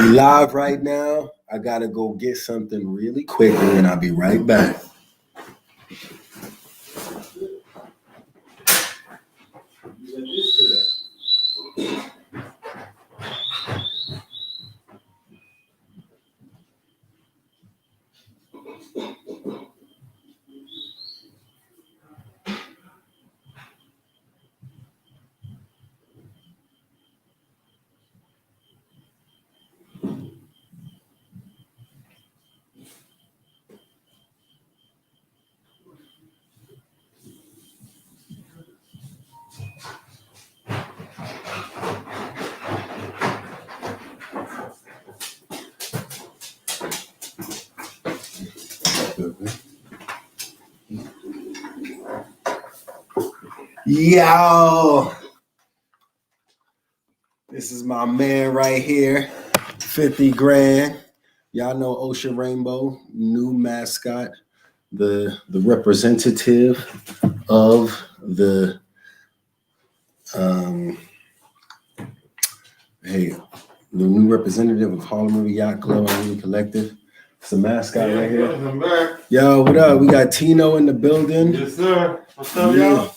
live right now. I gotta go get something really quickly, and I'll be right back. Yo, this is my man right here, 50 grand. Y'all know Ocean Rainbow, new mascot, the representative of the the new representative of Harlem River Yacht Club and Collective. It's a mascot right here. I'm back. Yo, what up? We got Tino in the building. Yes, sir. What's up, y'all?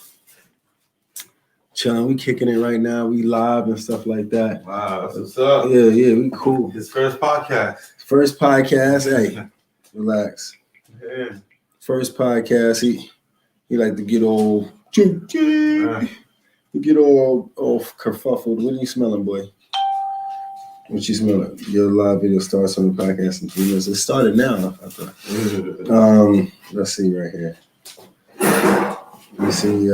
Chilling, we kicking it right now. We live and stuff like that. Wow, that's what's up. Yeah, we cool. His first podcast. First podcast. Hey, relax. Yeah. First podcast. He like to get all he get all kerfuffled. What are you smelling, boy? What you smelling? Your live video starts on the podcast in 3 minutes. It started now. I thought. Let's see right here. Let's see.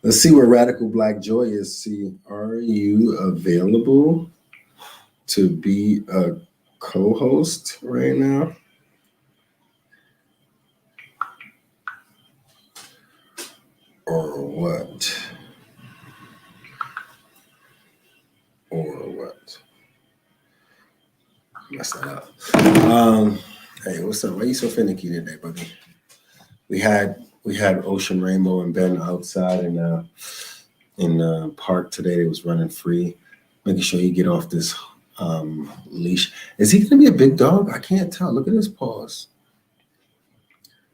Let's see where Radical Black Joy is. See, are you available to be a co-host right now? Or what? Mess that up. Hey, what's up? Why you so finicky today, buddy? We had Ocean Rainbow and Ben outside in the park today. They was running free, making sure he get off this leash. Is he gonna be a big dog? I can't tell. Look at his paws.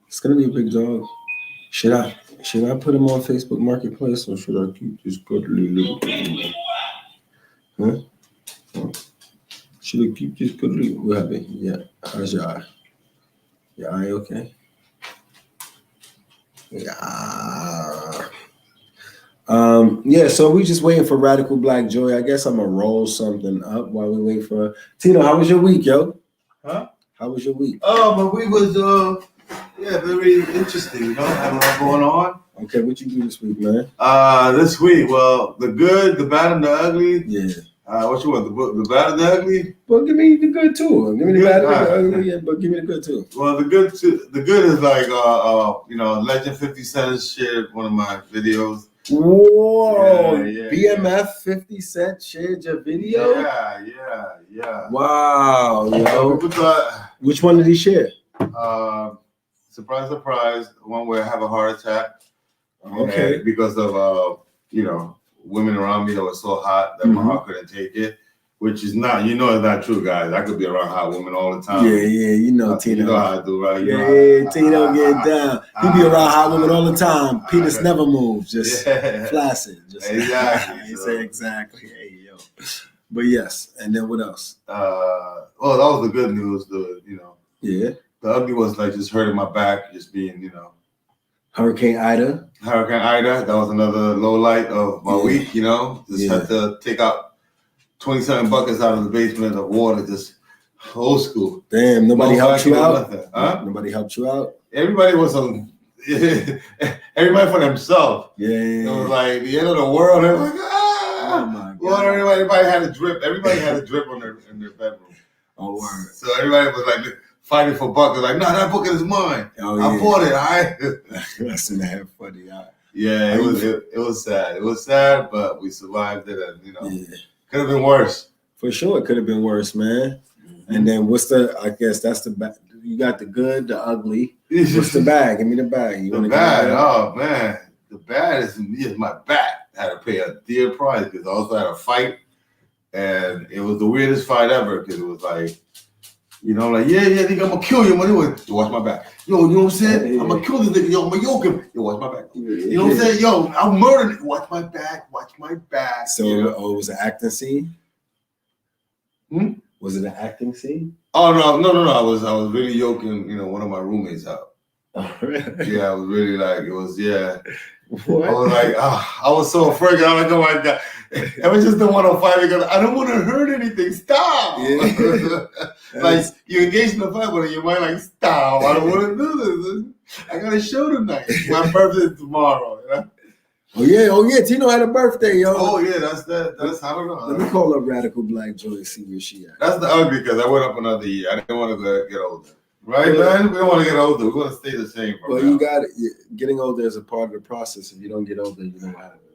It's gonna be a big dog. Should I put him on Facebook Marketplace, or should I keep this cuddly little thing? Huh? Should I keep this cuddly? What happened? Yeah. How's your eye? Your eye okay? Yeah. So we just waiting for Radical Black Joy. I guess I'm gonna roll something up while we wait for Tino. How was your week, yo? Huh? How was your week? Oh, my week was very interesting. You know, had a lot going on. Okay, what you do this week, man? This week, well, the good, the bad, and the ugly. Yeah. What you want? The bad and the ugly? Well, give me the good too. Give me the bad and the ugly, yeah, but give me the good too. Well, the good is like Legend 50 Cent shared one of my videos. Whoa! Yeah. BMF 50 Cent shared your video? Yeah. Wow, yo. Which one did he share? Surprise, one where I have a heart attack. Okay. Because of women around me that were so hot that my heart couldn't take it. Which is not, it's not true, guys. I could be around hot women all the time. Yeah, you know Tino. You know how I do, right? Tino get down. He be around hot women all the time. Penis never moves, just flaccid. Exactly. He said exactly. Hey, yo. But yes, and then what else? That was the good news. Yeah. The ugly was like just hurting my back, just being, Hurricane Ida, that was another low light of my week, had to take out 20-something buckets out of the basement of water, just old school. Damn, nobody helped you out? Huh? Nobody helped you out? Everybody was everybody for themselves. Yeah. It was like the end of the world. They were like, oh my God. Well, everybody had a drip. Everybody had a drip in their bedroom. Oh, word. So everybody was like fighting for buckets. Like, no, that bucket is mine. Oh, I bought it. That's in that funny. Yeah, it was sad. It was sad, but we survived it, and could have been worse. For sure, it could have been worse, man. Mm-hmm. And then I guess that's the bad. You got the good, the ugly. What's the bag? Give me the bag. The bad? Oh man, the bad is my back. had to pay a dear price because I also had a fight, and it was the weirdest fight ever because it was like, you know, like, yeah, nigga, I'm gonna kill you, man. Yo, watch my back. Yo, you know what I'm saying? I'm gonna kill this nigga. Yo, I'm gonna yoke him. Yo, watch my back. You know what I'm saying? Yo, I'll murder him. Watch my back. Watch my back. So, you know? it was an acting scene? Was it an acting scene? Oh no. I was really yoking, one of my roommates out. Oh, really? Yeah, I was really like, it was, yeah. What? I was like, I was so afraid. I'm like, oh my God. I was just don't want to fight because I don't want to hurt anything. Stop. Yeah. Like, you engage in the fight, but in your mind, like, stop. I don't want to do this. I got a show tonight. My birthday is tomorrow. You know? Oh yeah. Tino had a birthday, yo. Oh yeah, that's I don't know. Let me call up Radical Black Joy, see where she at. That's the ugly because I went up another year. I didn't want to get older. Right, man? We don't want to get older. We want to stay the same. Well, you got it. Getting older is a part of the process. If you don't get older, you know what happens.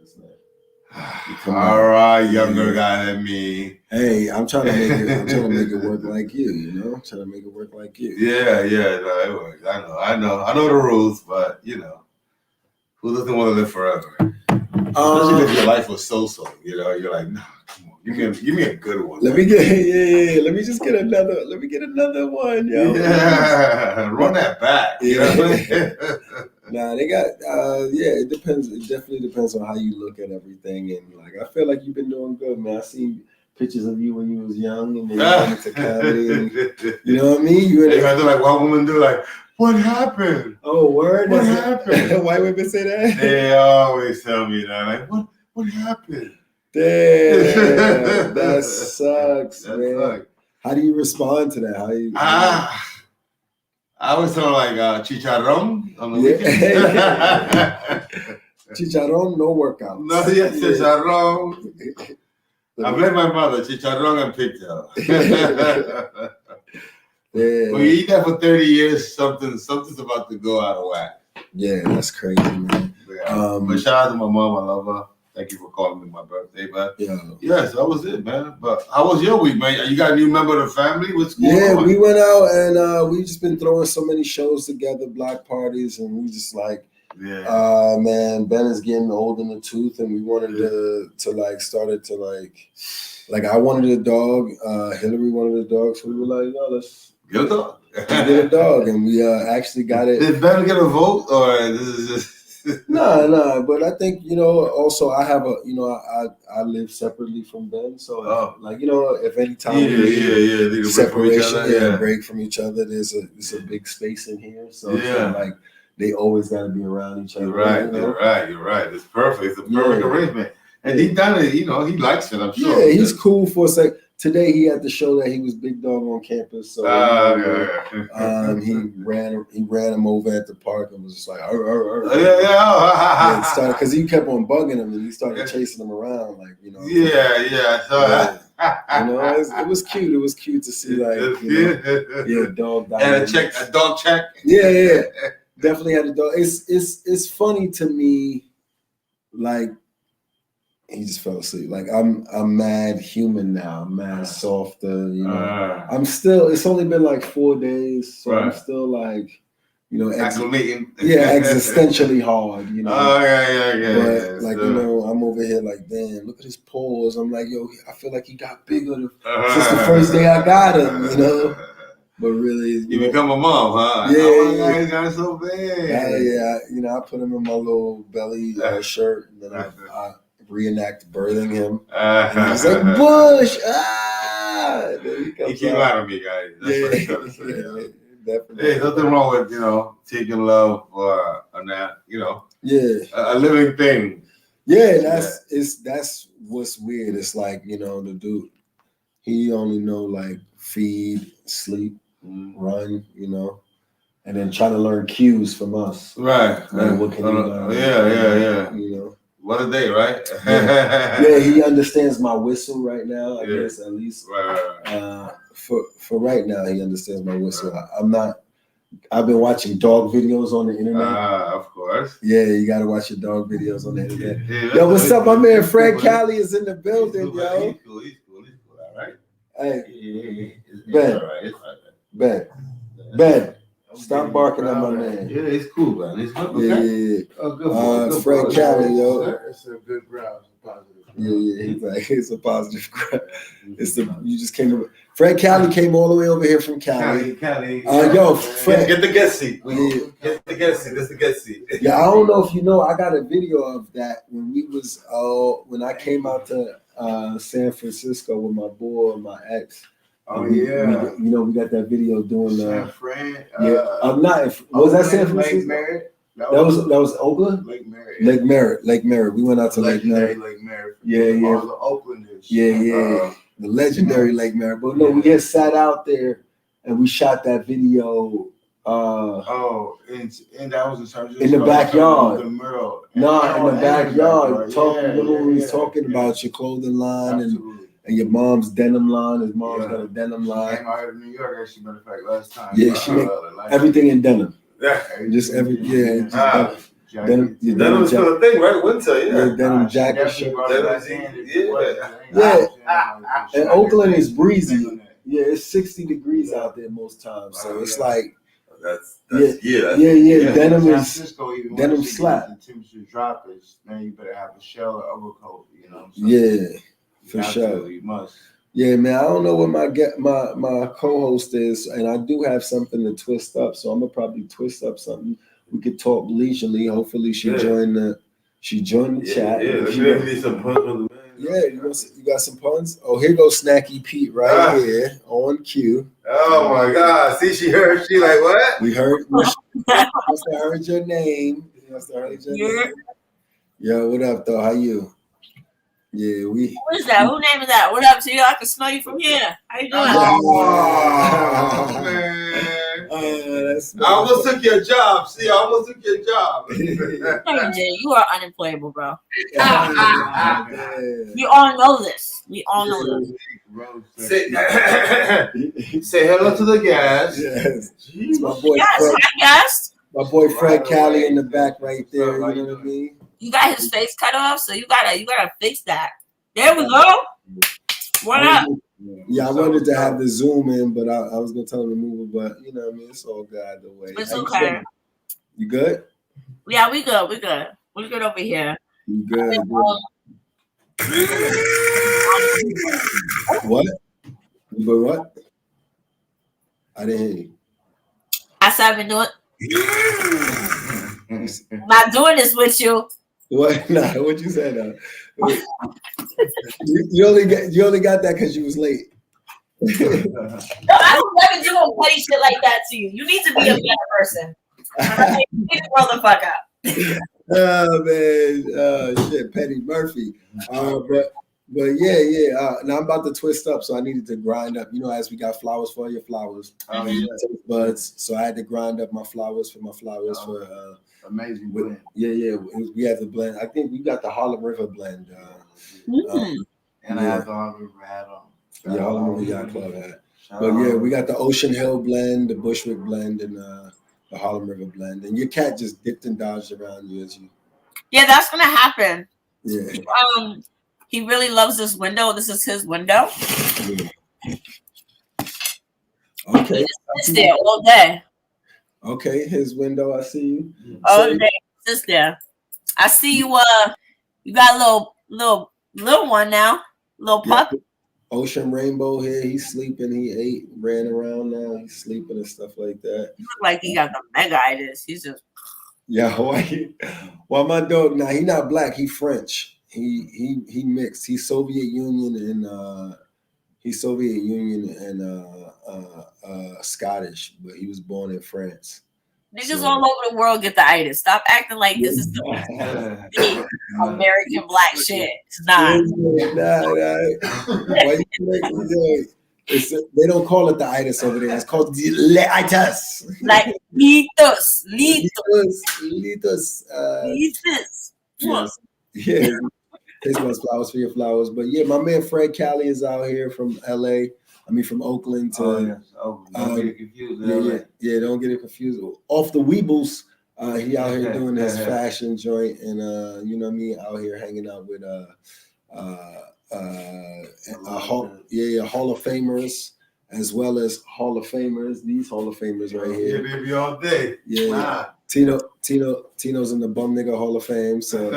All right, younger guy than me. Hey, I'm trying to make it. I'm trying to make it work like you. You know, I'm trying to make it work like you. Yeah. No, it works. I know the rules, but who doesn't want to live forever? Especially if your life was so. You're like, nah, come on, give me a good one. Let me get Let me just get another. Let me get another one, yo. Yeah, run that back. Nah, they got. It depends. It definitely depends on how you look at everything, and like I feel like you've been doing good, man. I seen pictures of you when you was young, and then you went into comedy. And, you know what I mean? You do like what women do, like. What happened? Oh, word! What happened? White women say that? They always tell me that. Like, what happened? Damn, that sucks, man. Sucks. How do you respond to that? How you? I always tell like chicharrón on the weekend. Chicharrón, no workouts. No, yes, chicharrón. I blame my mother. Chicharrón and pigtail. Yeah. When you eat that for 30 years, something's about to go out of whack. Yeah, that's crazy, man. Yeah. But shout out to my mom. I love her. Thank you for calling me my birthday, man. Yeah, so that was it, man. But how was your week, man? You got a new member of the family? What's going on? Yeah, we went out and we just been throwing so many shows together, block parties, and we just like, man, Ben is getting old in the tooth, and we wanted to like started to like I wanted a dog, Hillary wanted a dog, so we were like, no, let's get a dog. Get a dog, and we actually got it. Did Ben get a vote, or this is just? No. But I think also I have I live separately from Ben, so if any time we separation, break from each other, it's a big space in here, so like they always got to be around each other. You're right. It's perfect. It's a perfect arrangement, and he done it. He likes it. I'm sure. Yeah, he's cool for a sec. Today he had to show that he was big dog on campus, so he ran him over at the park and was just like, started because he kept on bugging him and he started chasing him around, like it was cute. It was cute to see dog and a dog check. Yeah, definitely had a dog. It's funny to me, like. He just fell asleep. Like I'm mad human now. I'm mad softer. I'm still. It's only been like 4 days, so I'm still like, acclimating. Yeah, existentially hard. But like I'm over here like, damn, look at his paws. I'm like, yo, I feel like he got bigger since the first day I got him. But really, you become a mom, huh? Yeah, oh my God, he got so big. I put him in my little belly shirt, and then I reenact birthing him. And he's like, Bush! He came out of me, guys. That's what he's trying to say. Definitely. Hey, nothing wrong with, taking love for a living thing. Yeah, that's what's weird. It's like, the dude, he only know like feed, sleep, run, and then trying to learn cues from us. Right. Like, what can he learn? Yeah. What a day, right? Yeah, he understands my whistle right now. I guess at least. Right. For right now, he understands my whistle. I've been watching dog videos on the internet. Of course. Yeah, you got to watch your dog videos on the internet. Yo, what's up, my man? Fred Cali is in the building, yo. He's cool. All right. Hey, It's Ben. all right. It's fine, Ben. Stop barking at my man. Yeah, it's cool, man. It's good. Yeah, Okay? yeah, yeah. Oh, good boy. Fred Cali, yo. It's a good ground. It's a positive. Yeah, he's like, it's a positive crowd. You just came over. Fred Cali came all the way over here from Cali. Yo, Fred. Get the guest seat. Yeah. Get the guest seat. That's the guest seat. Yeah, I don't know if you know, I got a video of that when I came out to San Francisco with my boy and my ex. Oh, we got that video doing San Fran. I'm not. Was that San Francisco? Lake Merritt. That was Oakland. Lake Merritt. Lake Merritt. We went out to Lake Merritt. Lake Merritt. Yeah. All the Oaklanders. Yeah. The legendary Lake Merritt. But no, we just sat out there and we shot that video. And that was in San Francisco. In the backyard. The mural. In the backyard. We was talking about your clothing line and your mom's denim line. His mom's got a denim line. Came out of New York, as a matter of fact, last time. Yeah, she made everything in denim. Yeah. Just every denim. Denim is still a thing, right? Winter, yeah. Denim jacket. Yeah. And Oakland is breezy. Yeah, it's 60 degrees out there most times. So it's like that's denim San is Francisco, even denim once slap. The temperature drop is, man, you better have a shell or overcoat, you know. So yeah, for sure. You must. Yeah, man. I don't know what my co-host is, and I do have something to twist up, so I'm gonna probably twist up something. We could talk leisurely. Hopefully, she joined the chat. Yeah, let's need some puns from the man. Yeah, you got some puns? Oh, here goes Snacky Pete right here on cue. Oh my God! See, she like what? We heard. Must have heard your name. Name. Yo, what up, though? How you? Yeah, Who is that? Who name is that? What up to you? I can smell you from here. How you doing? Oh, man. I almost took your job. See, I almost took your job. You are unemployable, bro. We all know this. Say hello to the guys. Yes. My boy Fred. Fred Cali in the back right there. You know what I mean? You got his face cut off, so you gotta fix that. There we go. What up? Yeah, I wanted to have the zoom in, but I was gonna tell him to move it, but you know what I mean, it's all good the way. It's okay. You good? Yeah, we good. We're good over here. You good? What? You good what? I didn't hear you. I said I've been doing not doing this with you. What? Nah, what you said now? you only got that because you was late. No, I don't never do no petty shit like that to you. You need to be a better person. You need to grow the fuck up. Oh man, shit, Petty Murphy. But yeah. Now I'm about to twist up, so I needed to grind up. You know, as we got flowers for your flowers, buds. So I had to grind up my flowers for amazing blend. Yeah. We have the blend. I think we got the Harlem River blend. And I have the Harlem River hat on. Yeah, Harlem River Yacht Club hat. But yeah, we got the Ocean Hill blend, the Bushwick blend, and the Harlem River blend. And your cat just dipped and dodged around you as you. Yeah, that's gonna happen. Yeah. He really loves this window. This is his window. Yeah. Okay. He just sits there all day. Okay, his window. I see you. All day, sits there. I see you. You got a little one now, little pup. Yeah. Ocean Rainbow here. He's sleeping. He ate, ran around now. He's sleeping and stuff like that. He look like he got the mega-itis. He's just. Yeah, well, my dog. Now he not black. He French. He mixed. He's Soviet Union and Scottish, but he was born in France. Niggas all over the world get the itis. Stop acting like this is the American black shit. It's not. They don't call it the itis over there. It's called the leitis. Like litos. Yes. Yeah. This one's flowers for your flowers. But yeah, my man Fred Cali is out here from LA. I mean, from Oakland to. Don't get it confused. Yeah, don't get it confused. Off the Weebles, he out here doing his fashion joint, and you know what I mean, out here hanging out with Hall of Famers as well as Hall of Famers. These Hall of Famers right Yeah, here. they be all day. Yeah, Nah. Tino's in the Bum Nigga Hall of Fame. So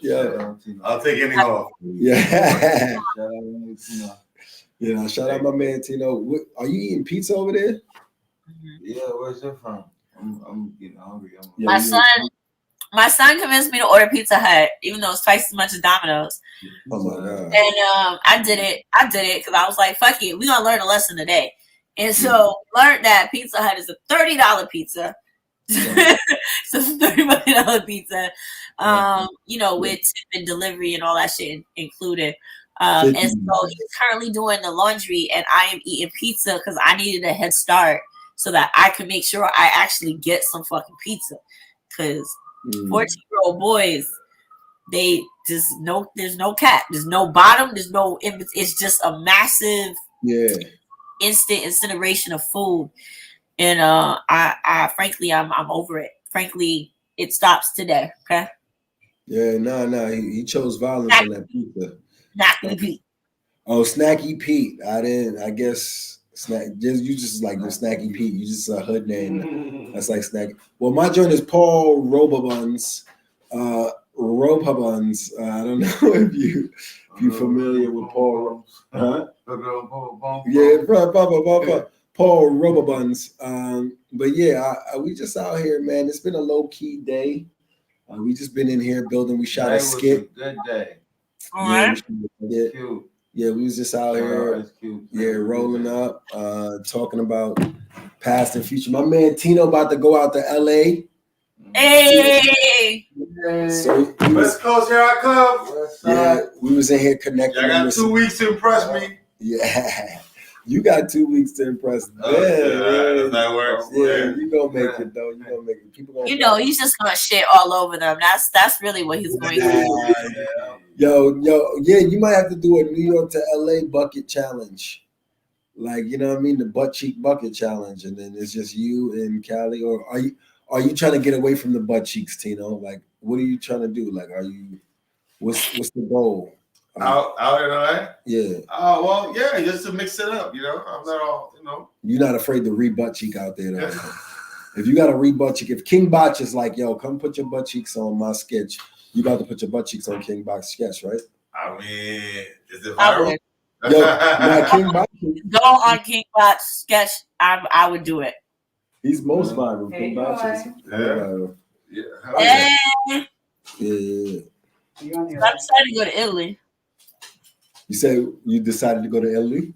yeah. I'll take any off. Yeah. Shout out to Tino. Shout out my man Tino. Are you eating pizza over there? Yeah, where's it from? I'm getting hungry. My son convinced me to order Pizza Hut, even though it's twice as much as Domino's. Oh my god! And I did it because I was like, "Fuck it, we gonna learn a lesson today." And so learned that Pizza Hut is a $30 pizza. So it's a $30 pizza, with tip and delivery and all that shit included. And so he's currently doing the laundry, and I am eating pizza because I needed a head start so that I could make sure I actually get some fucking pizza. Because 14-year-old boys, there's no cap, there's no bottom, there's no, it's just a massive instant incineration of food. And I frankly, I'm over it. Frankly, it stops today. Okay. Yeah, no. He chose violence on that pizza. Snacky Pete. Oh, Snacky Pete. I guess you just like the Snacky Pete. You just a hood name. That's like Snacky. Well, my joint is Paul Robabuns. Robabuns. I don't know if you familiar with Paul. Huh? Yeah, Paul Robabuns. But yeah, we just out here, man. It's been a low key day. We just been in here building. We shot a skit. Good day. All right. Yeah, we was just out here. Yeah, rolling up, talking about past and future. My man Tino about to go out to LA. Hey. So West Coast, here I come. Yeah, we was in here connecting. I got 2 weeks to impress me. Yeah. You got 2 weeks to impress them. That works. Yeah, you gonna make it though. You gonna make it. People gonna. He's just gonna shit all over them. That's really what he's going to do. Yo, yeah, you might have to do a New York to LA bucket challenge. Like, you know what I mean? The butt cheek bucket challenge. And then it's just you and Callie. Or are you trying to get away from the butt cheeks, Tino? Like, what are you trying to do? Like, what's the goal? Out in LA? Yeah. Oh, well, yeah, just to mix it up, I'm not all, You're not afraid to re-butt cheek out there, though. If you got a re-butt cheek, if King Botch is like, yo, come put your butt cheeks on my sketch, you about to put your butt cheeks on King Botch sketch, right? I mean, is it viral? Yo, now King Botch. Go on King Botch sketch. I would do it. He's most viral. King Botch is viral. Yeah. Yeah. I decided to go to Italy. You said you decided to go to Italy?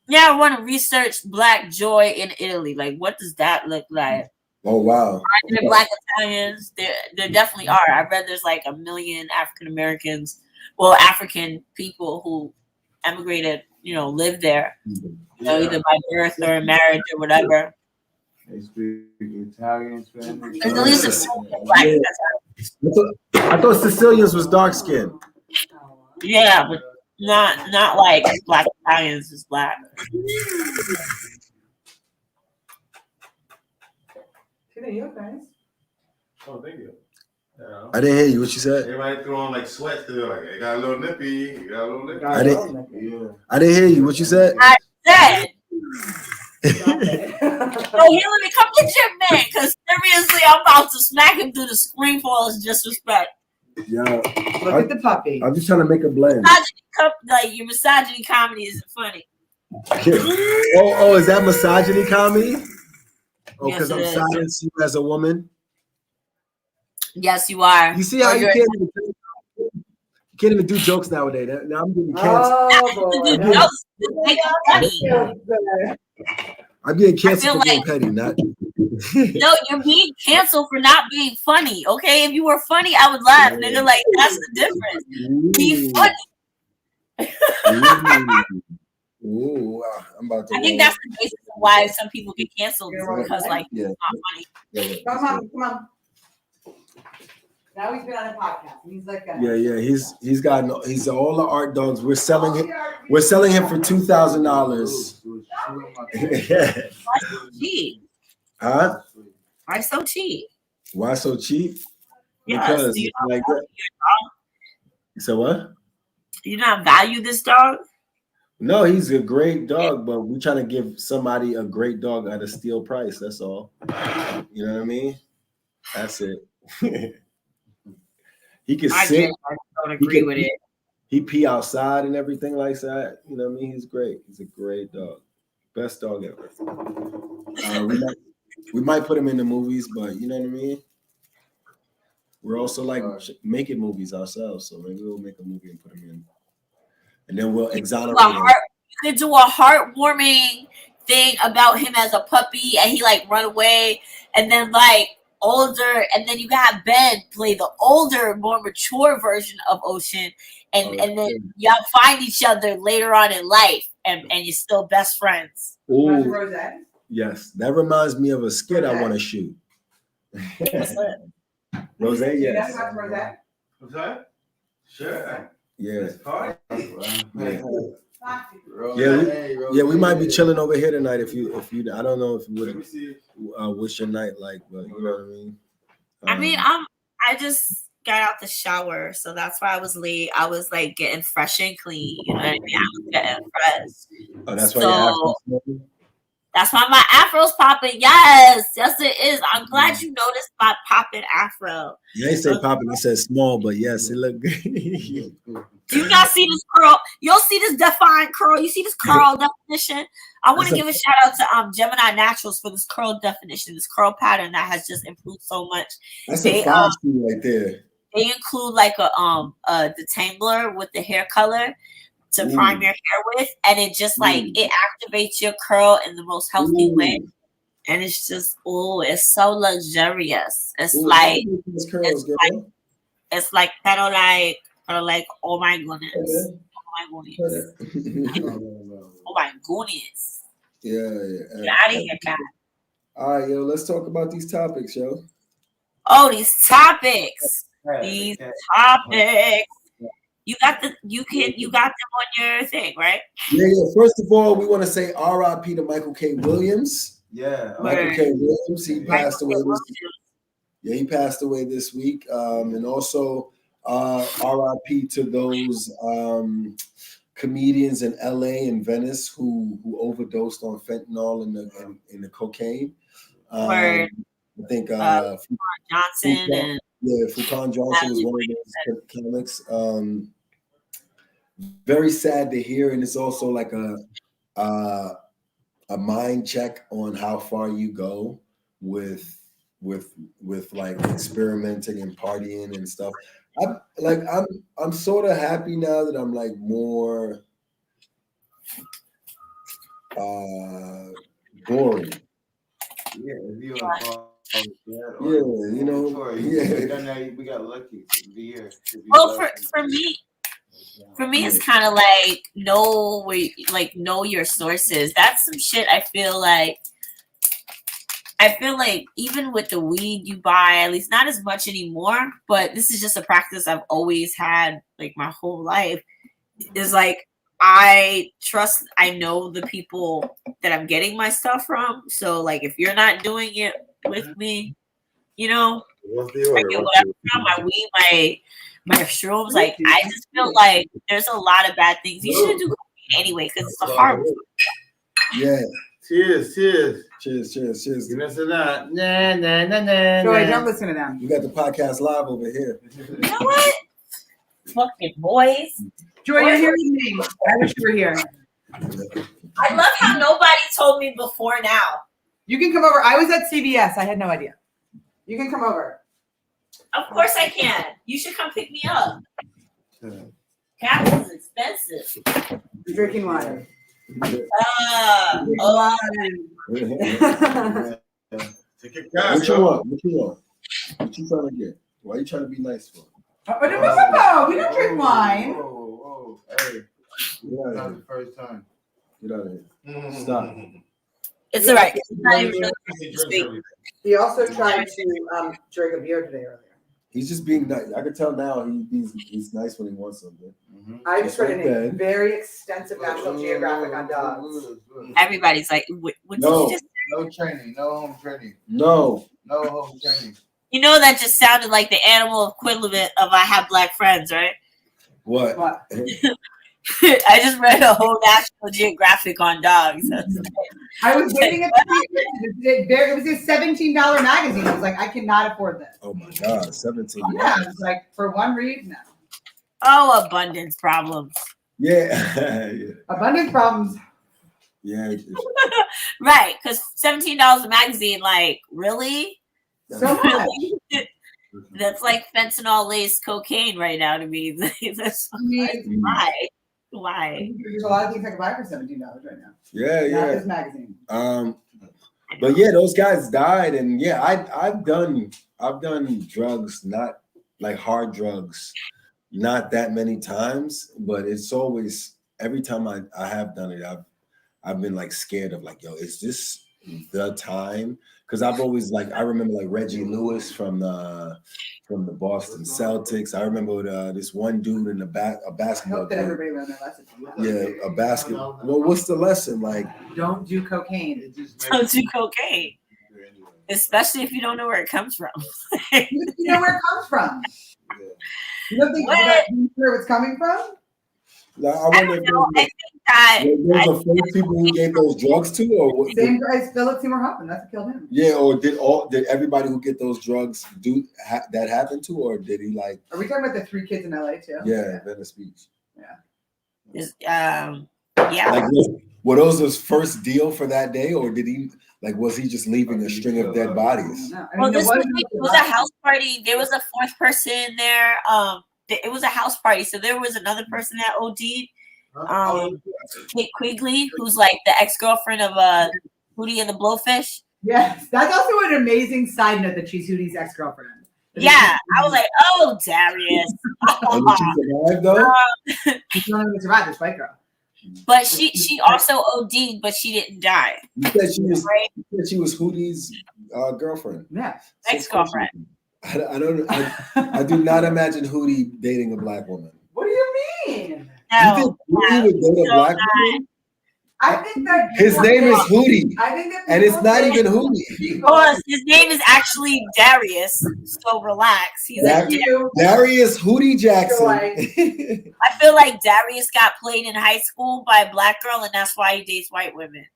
Yeah, I want to research Black joy in Italy. Like, what does that look like? Oh, wow. Are there Black Italians? There definitely are. I read there's like 1 million African Americans, African people who emigrated, lived there, either by birth or in marriage or whatever. They speak Italian, Spanish. There's at least a million Black Italians. I thought Sicilians was dark skinned. Yeah, but not like Black Italians is Black. Oh, thank you. Yeah. I didn't hear you. What you said? Everybody threw on like sweats because they're like, it got a little nippy. I didn't hear you. What you said? I said. Hillary, come get your man, because seriously, I'm about to smack him through the screen for all his disrespect. Yeah. Look at the puppy. I'm just trying to make a blend. Your misogyny comedy isn't funny. Oh, is that misogyny comedy? Oh, because Yes, I'm silenced you as a woman. Yes, you are. You see how you can't even do jokes nowadays. Now I'm getting canceled. I'm getting canceled for being petty, not. No, you're being canceled for not being funny. Okay, if you were funny, I would laugh, nigga. Like, that's the difference. Be funny. Ooh, I'm about to. I think that's the basis of why some people get canceled because, like, it's not funny. Come on. Now he's been on a podcast. He's like he's all the art dogs. We're selling him for $2,000. Why so cheap? Huh? Why so cheap? Why so cheap? Yes, Because do you not like value that. So what? Do you not value this dog? No, he's a great dog, but we're trying to give somebody a great dog at a steal price. That's all. You know what I mean? That's it. He can I sit. guess I don't He agree can with it. he pee outside and everything like that. You know what I mean? He's great. He's a great dog. Best dog ever. We might put him in the movies, but you know what I mean? We're also like making movies ourselves, so maybe we'll make a movie and put him in. And then we'll exonerate him. You could do a heartwarming thing about him as a puppy and he like run away and then like older, and then you got Ben play the older, more mature version of Ocean, and then y'all find each other later on in life, and you're still best friends. Ooh, Rosette. yes, that reminds me of a skit I want to shoot. Rose, You yes. guys watch Rosette? What's that? Sure. Yeah. Yeah, We might be chilling over here tonight. If you, I don't know if you Let me would. see. What's your night like? But you know what I mean. I just got out the shower, so that's why I was late. I was like getting fresh and clean. You know what I mean? I was getting fresh. Oh, that's why you have. That's why my afro's popping. Yes, it is. I'm glad you noticed my popping afro. They say popping. I said small, but yes, it looked good. Do you not see this curl? You'll see this defined curl. You see this curl definition? I want to give a shout out to Gemini Naturals for this curl definition, this curl pattern that has just improved so much. That's a five right there. They include like a detangler with the hair color to prime your hair with, and it just like it activates your curl in the most healthy way. And it's just it's so luxurious. It's like it's like pedal like oh my goodness. Oh my goodness. Oh my goodness. Yeah. Get out of here, cat. All right, yo, let's talk about these topics, yo. Oh, these topics. These topics. You got them on your thing, right? Yeah. First of all, we want to say R.I.P. to Michael K. Williams. Yeah. Michael K. Williams, he passed away he passed away this week. And also R.I.P. to those comedians in LA and Venice who overdosed on fentanyl and the cocaine. I think Johnson and Fucon Johnson was one of those comics. Very sad to hear, and it's also like a mind check on how far you go with like experimenting and partying and stuff. I'm sort of happy now that I'm like more boring. Yeah, you know. We got lucky to be here. Well, for me, it's kind of like know your sources. That's some shit. I feel like even with the weed you buy, at least not as much anymore, but this is just a practice I've always had like my whole life, is like I know the people that I'm getting my stuff from. So like if you're not doing it with me, you know, I get whatever from my weed, my shrooms. Like I just feel like there's a lot of bad things. You shouldn't do cocaine anyway because it's a horrible. Yeah. Cheers. Cheers. Give us a that. Nah. Joy, don't listen to them. You got the podcast live over here. You know what? Fucking boys. Joy, you're here with me. I wish you were here. I love how nobody told me before now. You can come over. I was at CVS. I had no idea. You can come over. Of course I can. You should come pick me up. Gas is expensive. You're drinking wine. Take a What you want? What you trying to get? Why are you trying to be nice for? We don't drink wine. Whoa. Hey. Not the first time. Get out of here. Stop. It's all right. It's not even really. He also tried to drink a beer today earlier. He's just being nice. I can tell now he's nice when he wants something. I just read a very extensive National Geographic on dogs. Everybody's like, what did you just say? No training. No home training. No home training. You know that just sounded like the animal equivalent of I have black friends, right? What? I just read a whole National Geographic on dogs. I was waiting at it was a $17 magazine. I was like, I cannot afford this. Oh my God, 17. Yeah, I was like, for one read, no. Oh, abundance problems. Yeah. Abundance problems. Yeah. Right, because $17 a magazine, like, really? So much. That's like fentanyl laced cocaine right now to me. That's why. Why? There's a lot of things I can buy for $17 right now. Yeah, Not yeah. this magazine. But yeah, those guys died, and yeah, I've done drugs, not like hard drugs, not that many times, but it's always every time I have done it, I've been like scared of like, yo, is this the time? Because I've always like I remember like Reggie Lewis from the Boston Celtics. I remember this one dude in a I basketball hope that game. everybody learned their lesson. Yeah, a basketball. Well, what's the lesson? Like, Don't do cocaine. Don't do cocaine. Especially if you don't know where it comes from. You know where it comes from. You don't think that you know where it's coming from? I wonder if I think that those are first people who gave those drugs to, or what? Same guy, Philip Seymour Hoffman. That's what killed him. Yeah, or did everybody who get those drugs that happen to, or did he like? Are we talking about the 3 kids in LA too? Yeah, Venice Beach. yeah. Like, were those his first deal for that day, or did he like? Was he just leaving a string of dead bodies? No. Well, this was a house party. There was a 4th person in there. It was a house party, so there was another person that OD'd. Kate Quigley, who's like the ex-girlfriend of Hootie and the Blowfish. Yes, that's also an amazing side note that she's Hootie's ex-girlfriend. Yeah, I was like, oh, Darius. And did she survive though? She's the only one who survived, this white girl. But she also OD'd, but she didn't die. You said she was Hootie's girlfriend. Yeah, Ex-girlfriend. I do not imagine Hootie dating a black woman. What do you mean? You think Hootie would date a black woman? I think that His name is Hootie, I think that and it's not even Hootie. Well, his name is actually Darius, so relax. He's like, Darius Hootie Jackson. I feel like Darius got played in high school by a black girl, and that's why he dates white women.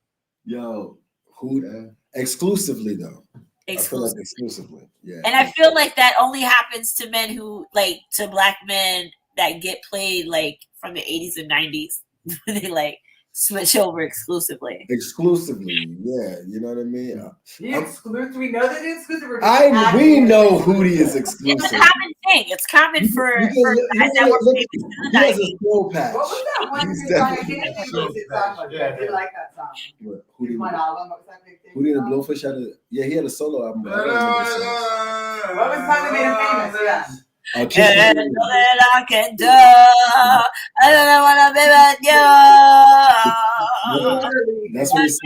Yo, Hootie exclusively though. Exclusively. Yeah. And I feel like that only happens to men who to black men that get played like from the 80s and 90s. They like switch over exclusively. Exclusively, yeah. You know what I mean? We know that it's exclusive. We know Hootie is exclusive. It's a common thing. It's common for guys that were famous in the 90s. He has a soul patch. What was that one song? I didn't think it was his song. I did like that song. What, His one album. What was that big thing? Hootie and the Blowfish he had a solo album. What was the song that made him famous? Yeah. And all that I can do, I don't want to be with you. That's what he said.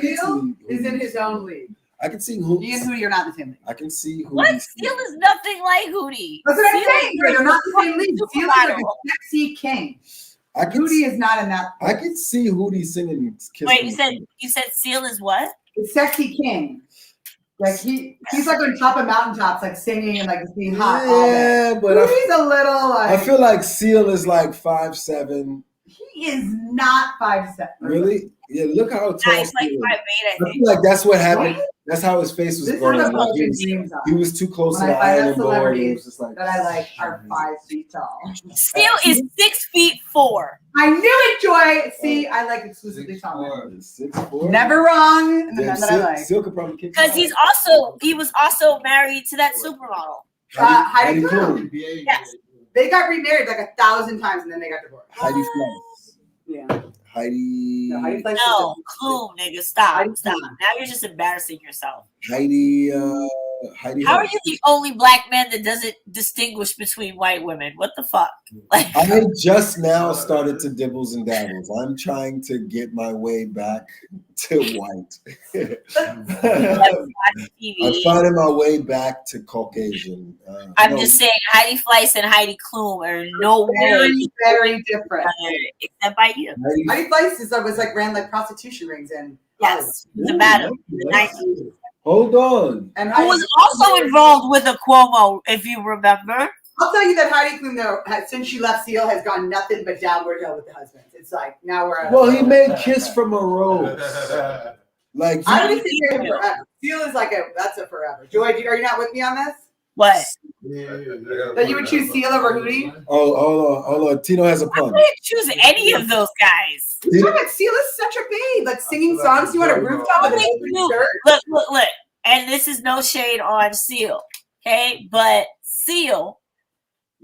Seal is in his own league. I can see He and Hootie are not the same league. I can see Hootie. What? Seal is nothing like Hootie. That's what I'm Seal saying. They're not the same league. Seal is like a sexy king. Hootie is not in that. I can see Hootie singing. Wait, you said Seal is what? The sexy king. Like he's like on top of mountaintops, like singing and like being hot. Yeah, but Hootie's a little like. I feel like Seal is like 5'7". He is not 5'7". Really? Yeah. Look how tall. He's like 5'8", I I think. feel like that's what happened. That's how his face was This growing. is a Like, he was too close to the iron board. It was just like that I like are 5 feet tall. Seal is 6'4". I knew it, Joy. See, I like exclusively tall men. 6'4". Never wrong. And the Damn, men that I like. Seal could probably kick. Because he was also married to that supermodel. Heidi Klum. Yes. They got remarried like 1,000 times and then they got divorced. Heidi Fleiss. Yeah. Heidi. No, Heidi Fleiss No, Clue, nigga, stop. Heidi Stop. Klum. Now you're just embarrassing yourself. Heidi. How are you the only black man that doesn't distinguish between white women? What the fuck? Like, I just now started to dibbles and dabbles. I'm trying to get my way back to white. I'm finding my way back to Caucasian. I'm just saying, Heidi Fleiss and Heidi Klum are nowhere Very, very different. except by you. Heidi Fleiss was like ran like prostitution rings and Yes, the madam, the 90s. Hold on. And Who was also involved with a Cuomo, if you remember. I'll tell you that Heidi Klum, though, since she left Seal, has gone nothing but downward hill with the husbands. It's like now we're. Well, he made Kiss from a Rose. Like I would say forever. Seal is like that's a forever. Joy, are you not with me on this? What? That you would choose Seal over Hootie? Oh, hold on. Tino has a I pun. wouldn't choose any of those guys. Seal is such a babe. Like singing songs to you on a rooftop with an open shirt. Look. And this is no shade on Seal, okay? But Seal,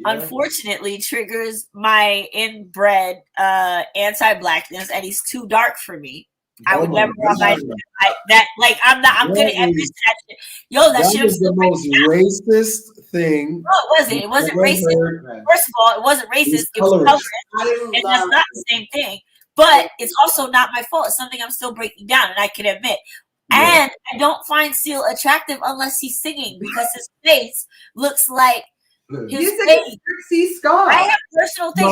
unfortunately, triggers my inbred anti-blackness, and he's too dark for me. I would never I'm gonna admit that shit. Yo, that shit was the most racist thing. No, it wasn't. It wasn't racist. First of all, it wasn't racist. It was colorist. And that's not the same thing. But it's also not my fault. It's something I'm still breaking down, and I can admit. Yeah. And I don't find Seal attractive unless he's singing because his face looks like his face. Trixie Scott. I have personal things.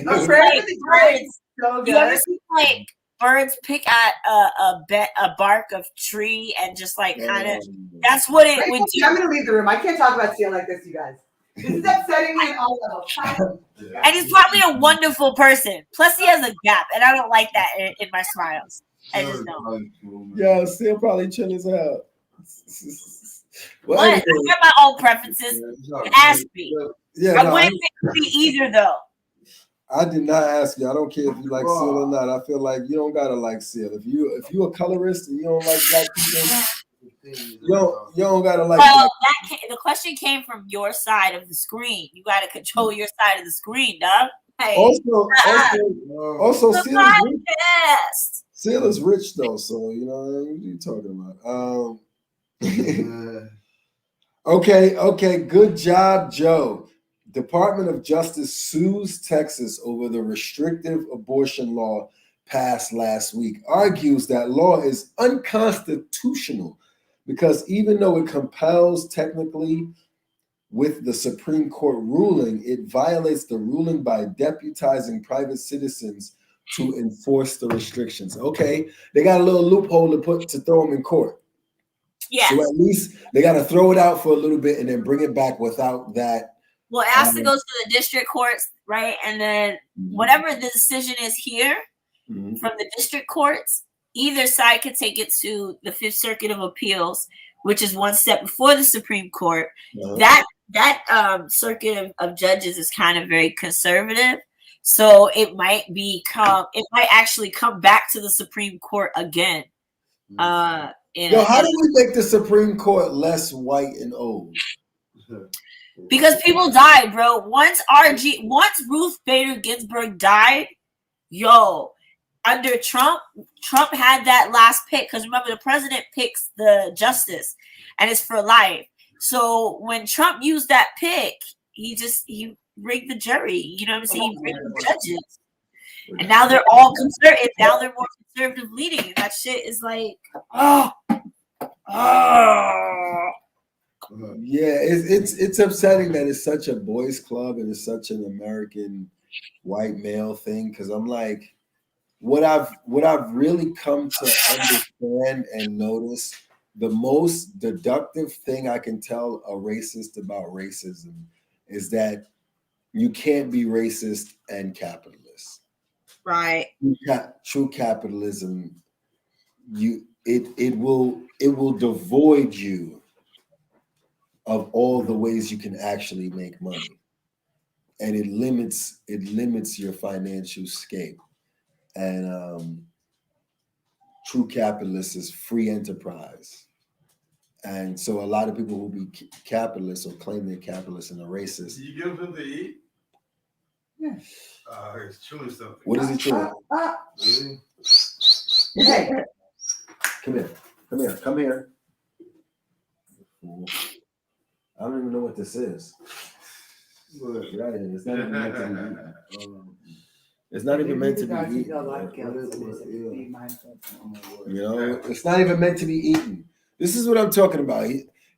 My friend. So you ever see like birds pick at a bark of tree and just like kind of that's what it would do. I'm gonna leave the room. I can't talk about Seal like this, you guys. This is upsetting me in all levels. And he's probably a wonderful person. Plus, he has a gap, and I don't like that in my smiles. I just don't. Yeah, Seal probably chill as hell. Well, I got my own preferences. Ask me. Yeah, I wouldn't pick me either, though. I did not ask you. I don't care if you like Seal or not. I feel like you don't gotta like Seal. If you a colorist and you don't like black people, you don't gotta like. Well, the question came from your side of the screen. You gotta control your side of the screen, dog. Hey. Also, Seal is rich though, so you know what are you talking about? Okay. Good job, Joe. Department of Justice sues Texas over the restrictive abortion law passed last week. Argues that law is unconstitutional because even though it compels technically with the Supreme Court ruling, it violates the ruling by deputizing private citizens to enforce the restrictions. Okay, they got a little loophole to throw them in court. Yeah. So at least they got to throw it out for a little bit and then bring it back without that. Well, it has to go to the district courts, right? And then whatever the decision is here from the district courts, either side could take it to the Fifth Circuit of Appeals, which is one step before the Supreme Court. That circuit of judges is kind of very conservative. So it might actually come back to the Supreme Court again. How do we make the Supreme Court less white and old? Because people died, bro. Once Ruth Bader Ginsburg died, under Trump had that last pick. Because remember, the president picks the justice, and it's for life. So when Trump used that pick, he rigged the jury. You know what I'm saying? He rigged the judges, and now they're all conservative. Now they're more conservative leading, and that shit is like, Yeah, it's upsetting that it's such a boys' club and it's such an American white male thing. Because I'm like, what I've really come to understand and notice, the most deductive thing I can tell a racist about racism is that you can't be racist and capitalist. right. True capitalism, it will devoid you of all the ways you can actually make money, and it limits your financial scape. And true capitalist is free enterprise, and so a lot of people who be capitalists or claim they're capitalists and are racist. Do you give him to eat? Yeah. He's chewing something. What is he chewing? Hey, Come here. I don't even know what this is. Get out of here. It's not even meant to be eaten. It's not even meant to be eaten. You know, it's not even meant to be eaten. This is what I'm talking about.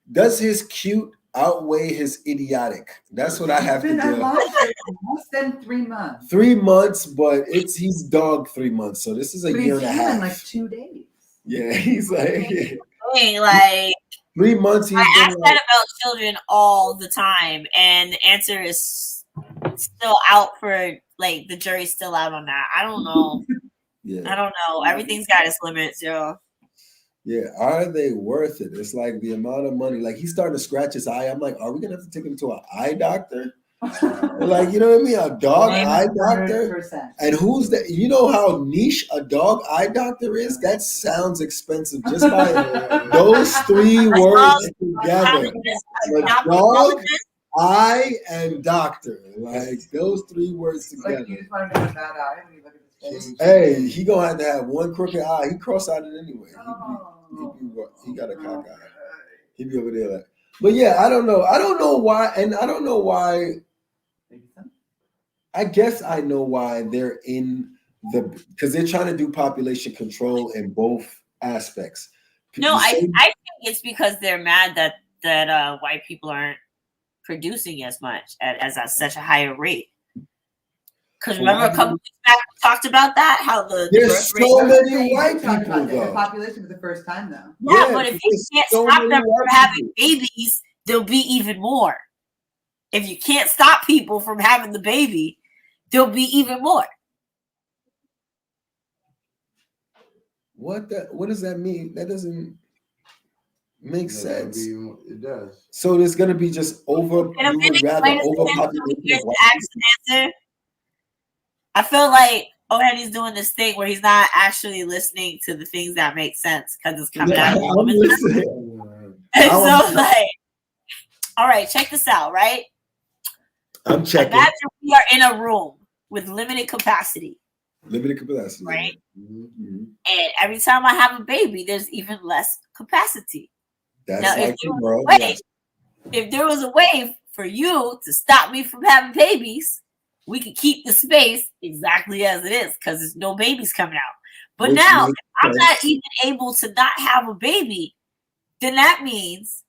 Does his cute outweigh his idiotic? That's what I have to do. Less than 3 months. 3 months, but he's dogged 3 months. So this is a year and a half. Like 2 days. Yeah, he's like, yeah. Thing, like 3 months he's I been ask like, that about children all the time, and the answer is still out for like the jury's still out on that. I don't know. yeah. I don't know. Everything's got its limits, yo. Yeah, are they worth it? It's like the amount of money. Like he's starting to scratch his eye. I'm like, are we gonna have to take him to an eye doctor? Like, you know what I mean? A dog eye doctor. 100%. And who's that? You know how niche a dog eye doctor is? That sounds expensive just by those 3 words together. The dog, eye, and doctor. Like those 3 words Like together. you just want to have a bad eye when you look at his face. Hey, he gonna have to have one crooked eye. He cross-eyed anyway. He got a cock eye. He be over there like. But yeah, I don't know. I don't know why, and I don't know why. I guess I know why they're in because they're trying to do population control in both aspects. No, I think it's because they're mad that white people aren't producing as much at such a higher rate. Because remember a couple weeks back we talked about that, how the There's birth so rate. many white Talk people about that. The though. population for the first time though. Yeah, but if you there's can't so stop many them from white having people. babies, there'll be even more. If you can't stop people from having the baby, there'll be even more. What does that mean? That doesn't make sense. It does. So there's gonna be just over. And You would rather overpopulation of white people? answer. I feel like O'Henry's doing this thing where he's not actually listening to the things that make sense because it's coming out of the I'm woman's mouth. listening. And so, like, all right, check this out, right? I'm checking. Imagine we are in a room with limited capacity, Limited capacity. right? Mm-hmm. And every time I have a baby, there's even less capacity. That's Now, like the world. if there was a way for you to stop me from having babies, we could keep the space exactly as it is because there's no babies coming out. But Which now, if makes I'm sense. not even able to not have a baby, then that means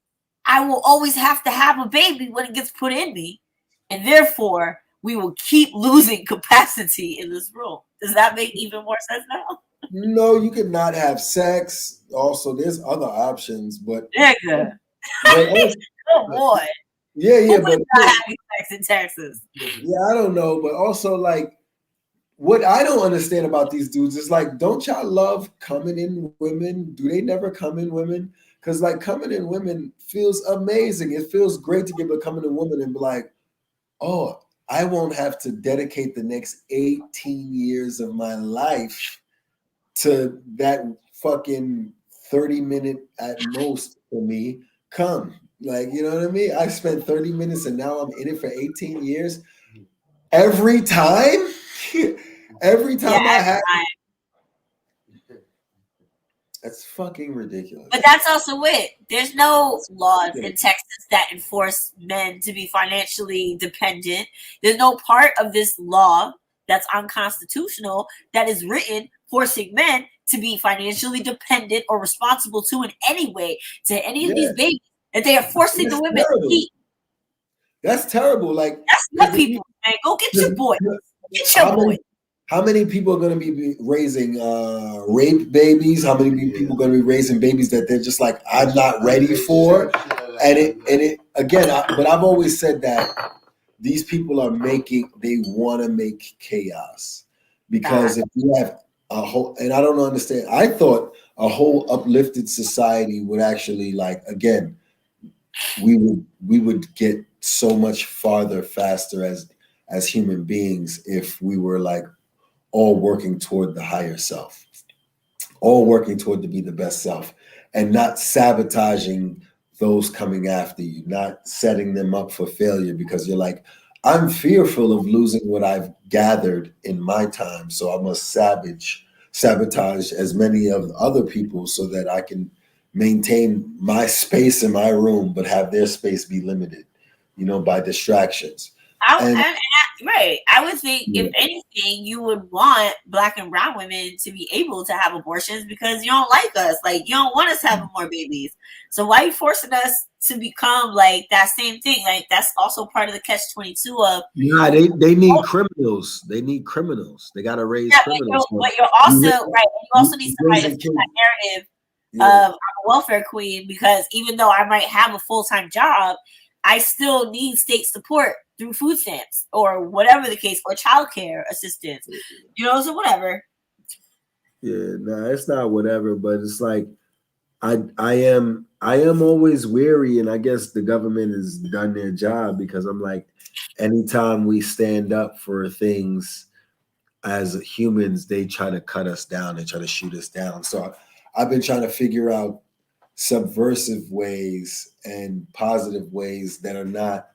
I will always have to have a baby when it gets put in me. And therefore, we will keep losing capacity in this room. Does that make even more sense now? No, you could not have sex. Also, there's other options, but Nigga. but Oh boy. yeah, Who but was not having sex in Texas? yeah, I don't know, but also like what I don't understand about these dudes is like, don't y'all love coming in women? Do they never come in women? Because like coming in women feels amazing. It feels great to get to come in a woman and be like, oh, I won't have to dedicate the next 18 years of my life to that fucking 30-minute at most for me. Come. Like, you know what I mean? I spent 30 minutes and now I'm in it for 18 years. Every time? Every time I have. That's fucking ridiculous. But that's also it. There's no laws in Texas that enforce men to be financially dependent. There's no part of this law that's unconstitutional that is written forcing men to be financially dependent or responsible to in any way to any of these babies that they are forcing the women to keep. That's terrible. Like that's what people, man. Go get your boy. Get your boy. How many people are going to be raising rape babies? How many people are going to be raising babies that they're just like, I'm not ready for? And it again, but I've always said that these people are they want to make chaos because if you have a whole, and I don't understand, I thought a whole uplifted society would actually like, again, we would get so much farther faster as human beings if we were like all working toward the higher self, all working toward to be the best self and not sabotaging those coming after you, not setting them up for failure because you're like, I'm fearful of losing what I've gathered in my time. So I must sabotage as many of other people so that I can maintain my space in my room, but have their space be limited, by distractions. Right. I would think if anything, you would want Black and brown women to be able to have abortions because you don't like us. Like you don't want us having more babies. So why are you forcing us to become like that same thing. Like that's also part of the catch-22 of Nah, they need criminals. They need criminals. They gotta raise yeah, criminals. but you're also right. You also need somebody to raising flip kids. that narrative Yeah. of I'm a welfare queen, because even though I might have a full-time job, I still need state support through food stamps or whatever the case, or childcare assistance. You know, so whatever. Yeah, nah, it's not whatever, but it's like I am always weary, and I guess the government has done their job, because I'm like, anytime we stand up for things as humans, they try to cut us down, they try to shoot us down. So I've been trying to figure out subversive ways and positive ways that are not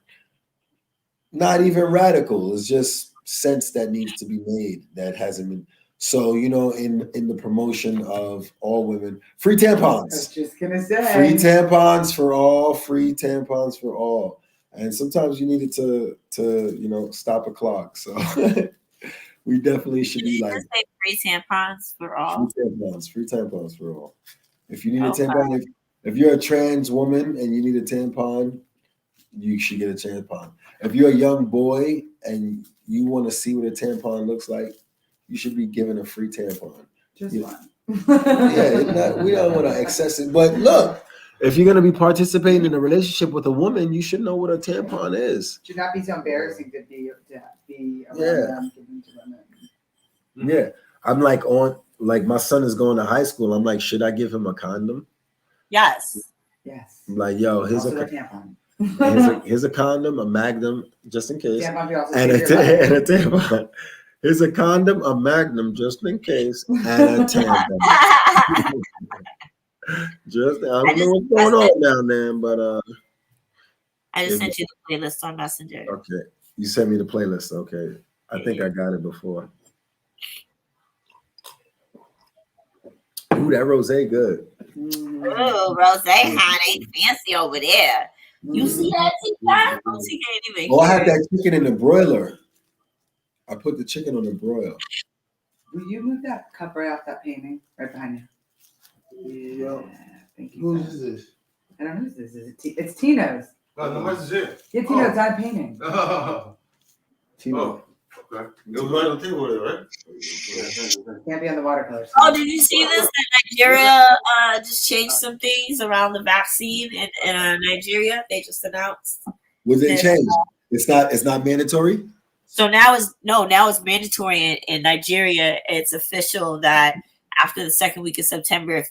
even radical. It's just sense that needs to be made that hasn't been. So, you know, in the promotion of all women, free I was tampons, just gonna say. free tampons for all, free tampons for all. And sometimes you need it to you know, stop a clock. So we definitely should be like Say free tampons for all. free tampons for all. If you need a Okay. tampon, if you're a trans woman and you need a tampon, you should get a tampon. If you're a young boy and you want to see what a tampon looks like, you should be given a free tampon. Just Yeah. one. We don't want to excess it. But look, if you're going to be participating in a relationship with a woman, you should know what a tampon is. Should not be so embarrassing to be around Yeah. them, giving to women. Yeah. I'm like my son is going to high school. I'm like, should I give him a condom? Yes. Yes. I'm like, yo, here's Also a a tampon. here's a condom, a magnum, just in case. Tampon could also And save your life. and a tampon. Here's a condom, a magnum, just in case, and a tampon. Just I don't know what's going on down there, but I just sent you the playlist on Messenger. okay. You sent me the playlist. Okay. I think I got it before. Ooh, that rosé good. Oh, Rose, honey, fancy over there. You see that TikTok? Oh, she can't even Oh, I hear had that chicken in the broiler. I put the chicken on the broiler. Will you move that cup right off that painting right behind you? Yeah. Thank you. Who is this? I don't know who this is. It's Tino's. No, no, what's this? Yeah, Tino's not a painting. Oh, Tino. okay. It was right on the table there, right? Can't be on the watercolor. Oh, did you see this? That Nigeria just changed some things around the vaccine in Nigeria. They just announced. Was it changed? It's not mandatory? So now it's mandatory in Nigeria. It's official that after the second week of September,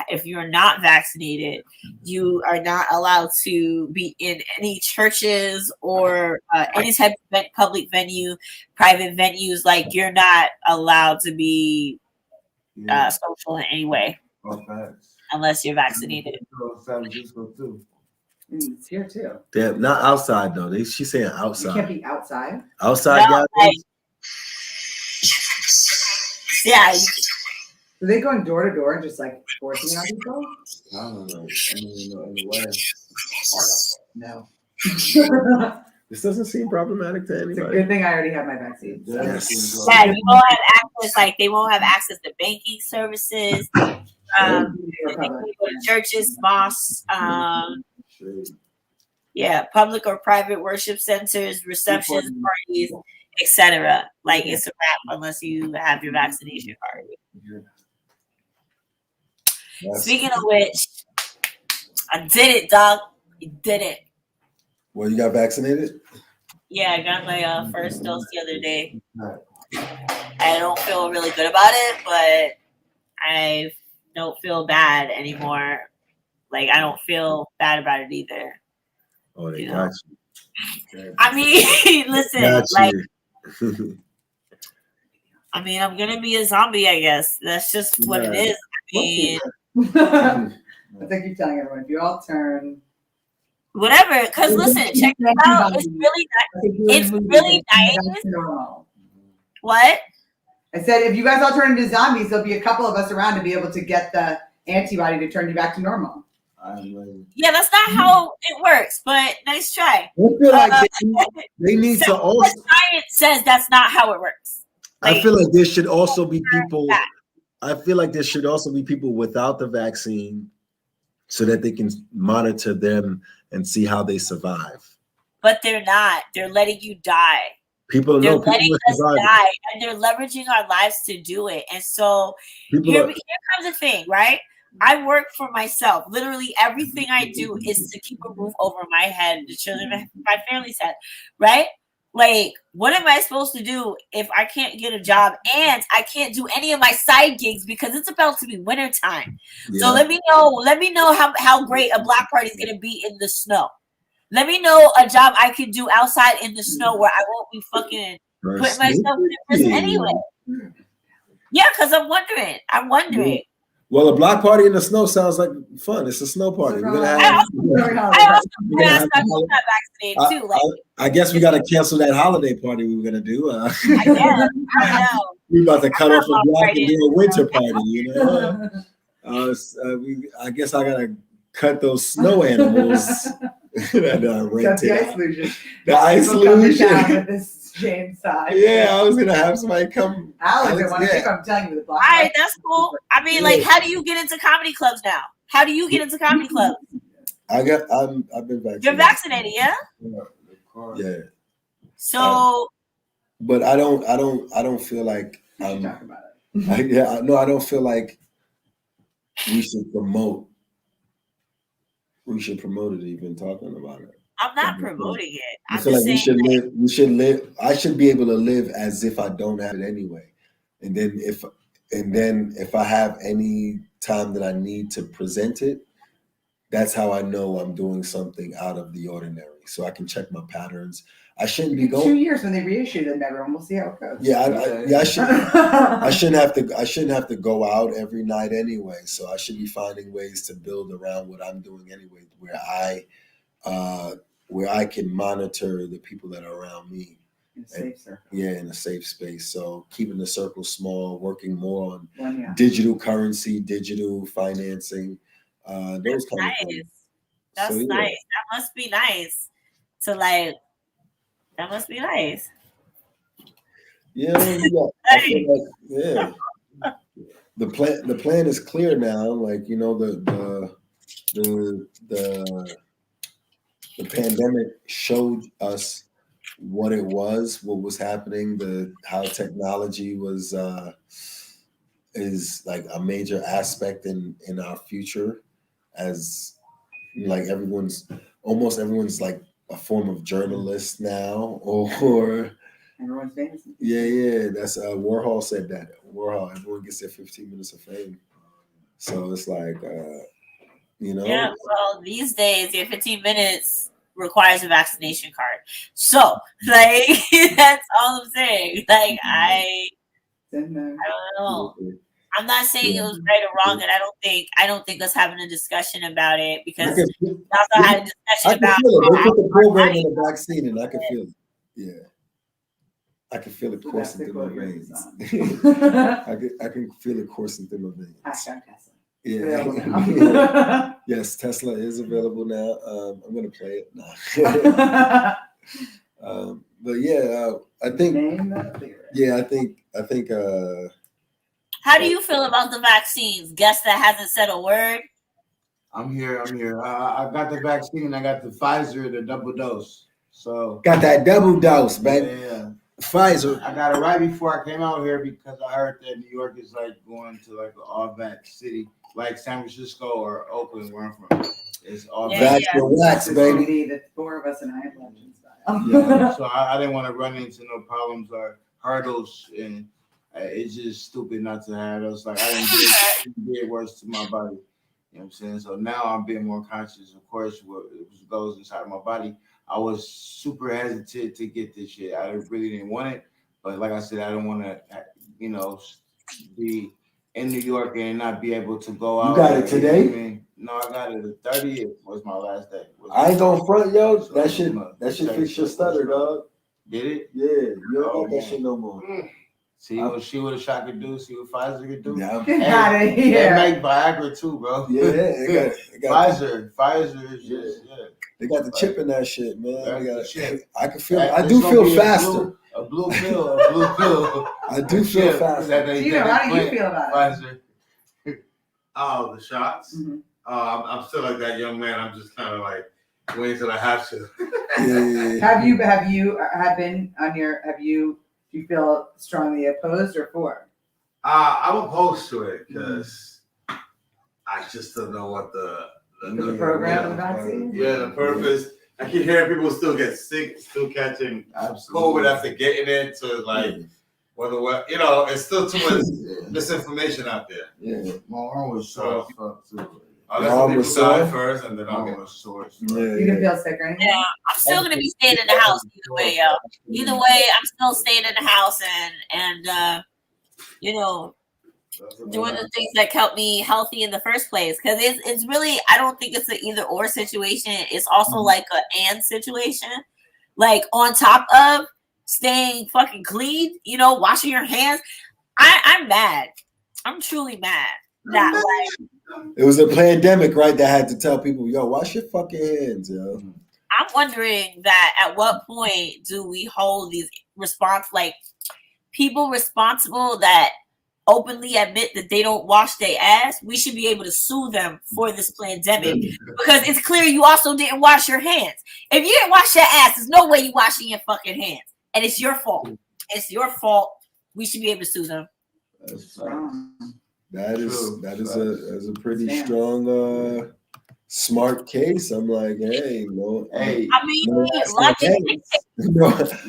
if you're not vaccinated, you are not allowed to be in any churches or any type of public venue, private venues. Like you're not allowed to be social in any way unless you're vaccinated. San Francisco too. It's here too. Damn, not outside though. She's saying You outside. can't be outside. Outside, No, guys. Yeah, Are they going door to door and just like forcing it on people? I don't know. I mean, in the way. No. This doesn't seem problematic to It's a anybody. good thing I already have my vaccine. So. Yes. yeah, you won't have access. Like they won't have access to banking services. They can go to churches, mosques. Yeah, public or private worship centers, receptions, parties, etc. Like it's a wrap unless you have your vaccination card. Speaking of which, I did it, dog. You did it. Well, you got vaccinated? Yeah, I got my first dose the other day. I don't feel really good about it, but I don't feel bad anymore. Like I don't feel bad about it either. Oh, they You got you. I mean, listen, Got like you. I mean, I'm gonna be a zombie, I guess. That's just what it is. I mean, That's like you telling everyone. If you all turn. whatever. Because listen, check this out. It's really nice. Normal. What? I said, if you guys all turn into zombies, there'll be a couple of us around to be able to get the antibody to turn you back to normal. Yeah, that's not how it works. But nice try. I feel like they need to So also. science says that's not how it works. I feel like there should also be people. I feel like there should also be people without the vaccine so that they can monitor them and see how they survive. But they're not. They're letting you die. People They're know people letting are us surviving. die, and they're leveraging our lives to do it. And so People here are, comes the thing, right? I work for myself. Literally everything I do is to keep a roof over my head, the children, my family's head, right? Like, what am I supposed to do if I can't get a job and I can't do any of my side gigs because it's about to be wintertime? So let me know how great a block party is gonna be in the snow. Let me know a job I can do outside in the snow where I won't be fucking putting myself in prison anyway. Yeah, because I'm wondering. Yeah. Well, a block party in the snow sounds like fun. It's a snow party. We're gonna have. I also got vaccinated too. Like, I guess we got to cancel that holiday party we were gonna do. I guess. I don't know. We about to cut off a block and do a winter party. You know. I guess I gotta cut those snow animals. The ice illusion. Yeah, I was gonna have somebody come. Alex, I'm telling you the block. All right, that's cool. I mean, like, how do you get into comedy clubs now? How do you get into comedy clubs? I've been vaccinated. You're vaccinated, yeah? Yeah. So, but I don't feel like talk about it. I don't feel like we should promote it even talking about it. I'm not promoting it. I feel like we should live. I should be able to live as if I don't have it anyway. And then if I have any time that I need to present it, that's how I know I'm doing something out of the ordinary. So I can check my patterns. I shouldn't be going 2 years when they reissue them, everyone. We'll see how it goes. Yeah, I shouldn't have to go out every night anyway. So I should be finding ways to build around what I'm doing anyway, where I can monitor the people that are around me. In a safe circle. Yeah, in a safe space. So keeping the circle small, working more on digital currency, digital financing, those kind of things. That's nice. That must be nice to like. That must be nice. Yeah, I feel like, The plan is clear now. Like, you know, the pandemic showed us what it was, what was happening, how technology is like a major aspect in our future, as like almost everyone's like a form of journalist now, or everyone's famous. Yeah. That's Warhol said that. Everyone gets their 15 minutes of fame. So it's like, you know. Yeah. Well, these days, your 15 minutes requires a vaccination card. So, like, that's all I'm saying. Like, I don't know. I'm not saying it was right or wrong, and I don't think us having a discussion about it, because we also had a discussion about they put the program in the vaccine, and I can feel it. Yeah, I can feel it coursing through my veins. I can feel it coursing through my veins. Hashtag Tesla. Yeah. Yes, Tesla is available now. I'm gonna play it now. But yeah, I think. Yeah, I think. How do you feel about the vaccines? Guest that hasn't said a word. I'm here. I got the vaccine. I got the Pfizer, the double dose. So got that double dose, baby. Yeah. Pfizer. I got it right before I came out here because I heard that New York is like going to like an all-vax city, like San Francisco or Oakland, where I'm from. It's all vax or wax, baby. The four of us and I have legend style. Yeah. So I didn't want to run into no problems or hurdles, and it's just stupid not to have those. Like I didn't get worse to my body. You know what I'm saying? So now I'm being more conscious, of course, what goes inside of my body. I was super hesitant to get this shit. I really didn't want it. But like I said, I don't want to, you know, be in New York and not be able to go out. You got it today? No, I got it. The 30th was my last day. I ain't gonna front, yo. So that shit fix your stutter, dog. Did it? Yeah, you don't got that shit no more. See what a shot could do. See what Pfizer could do. Yeah, get out of here. They make Viagra too, bro. Yeah, they got Pfizer is just They got the chip in that shit, man. I can feel. I do feel faster. A blue pill. I do feel faster. How do you feel about it? Pfizer. Oh, the shots. Mm-hmm. I'm still like that young man. I'm just kind of like waiting till I have to. Have you been on your? Do you feel strongly opposed or for? I'm opposed to it because I just don't know what the program, the vaccine. Yeah, the purpose. I keep hearing people still get sick, still catching COVID after getting it. So it's like, what you know, it's still too much misinformation out there. Yeah. My arm was sore as fuck too. Your I'll arm let was people die sore? first, and then I'll get sore. You didn't feel sick or anything? Yeah, I'm still gonna be staying in the house either way, yo. Either way, I'm still staying in the house and you know, doing the things that kept me healthy in the first place. Because it's really, I don't think it's an either or situation. It's also like a and situation. Like on top of staying fucking clean, you know, washing your hands. I'm mad. I'm truly mad that like it was a pandemic, right? That had to tell people, yo, wash your fucking hands, yo. I'm wondering that at what point do we hold these people responsible that openly admit that they don't wash their ass? We should be able to sue them for this pandemic because it's clear you also didn't wash your hands. If you didn't wash your ass, there's no way you washing your fucking hands, and it's your fault. It's your fault. We should be able to sue them. That is a pretty strong smart case. I'm like, hey, no, Hey, I mean, no ass, no logic. hands.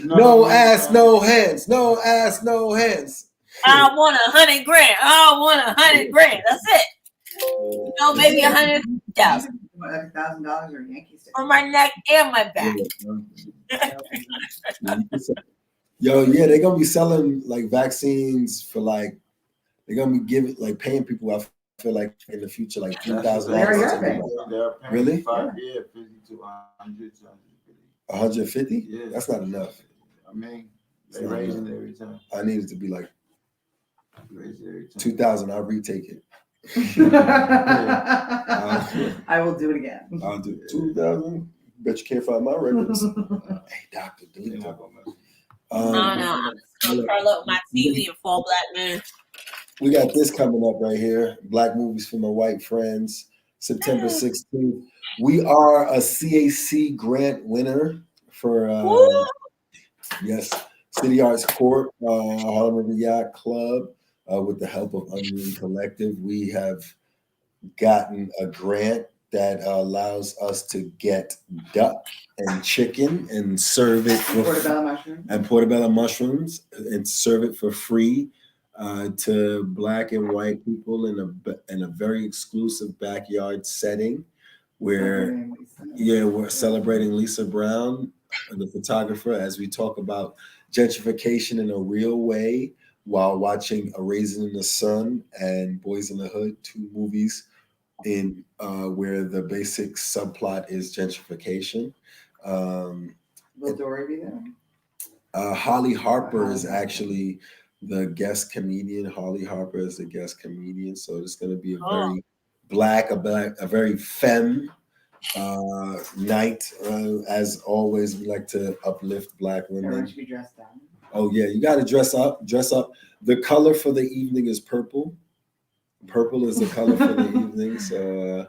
No ass, no hands. No ass, no hands. I want 100 grand. I want 100 grand. That's it. You know, maybe 100,000 Like $1,000 or Yankee stick. for my neck and my back. Yo, yeah, they're gonna be selling like vaccines for like they're gonna be paying people. I feel like in the future, like $3,000. Really? 50 to 100. 150? Yeah. That's not enough. I mean, they raise it every time. I need it to be like Raise it every time. 2,000. I'll retake it. I will do it again. I'll do 2,000. Bet you can't find my records. Hey, doctor, delete that. No, I'm just gonna curl up my TV and fall black man. We got this coming up right here. Black movies for my white friends. September 16th. We are a CAC grant winner for yes, City Arts Court, Harlem River Yacht Club. With the help of Unruly Collective, we have gotten a grant that allows us to get duck and chicken and serve it for portobello mushrooms and serve it for free to Black and white people in a very exclusive backyard setting where we're celebrating Lisa Brown, the photographer, as we talk about gentrification in a real way while watching A Raisin in the Sun and Boys in the Hood, 2 movies in where the basic subplot is gentrification. Will Dory be there? Holly Harper is actually the guest comedian. Holly Harper is the guest comedian, so it's going to be a very femme night. As always, we like to uplift Black women. Everyone should be dressed down. Oh yeah, you got to dress up. The color for the evening is purple. Purple is the color for the evening. So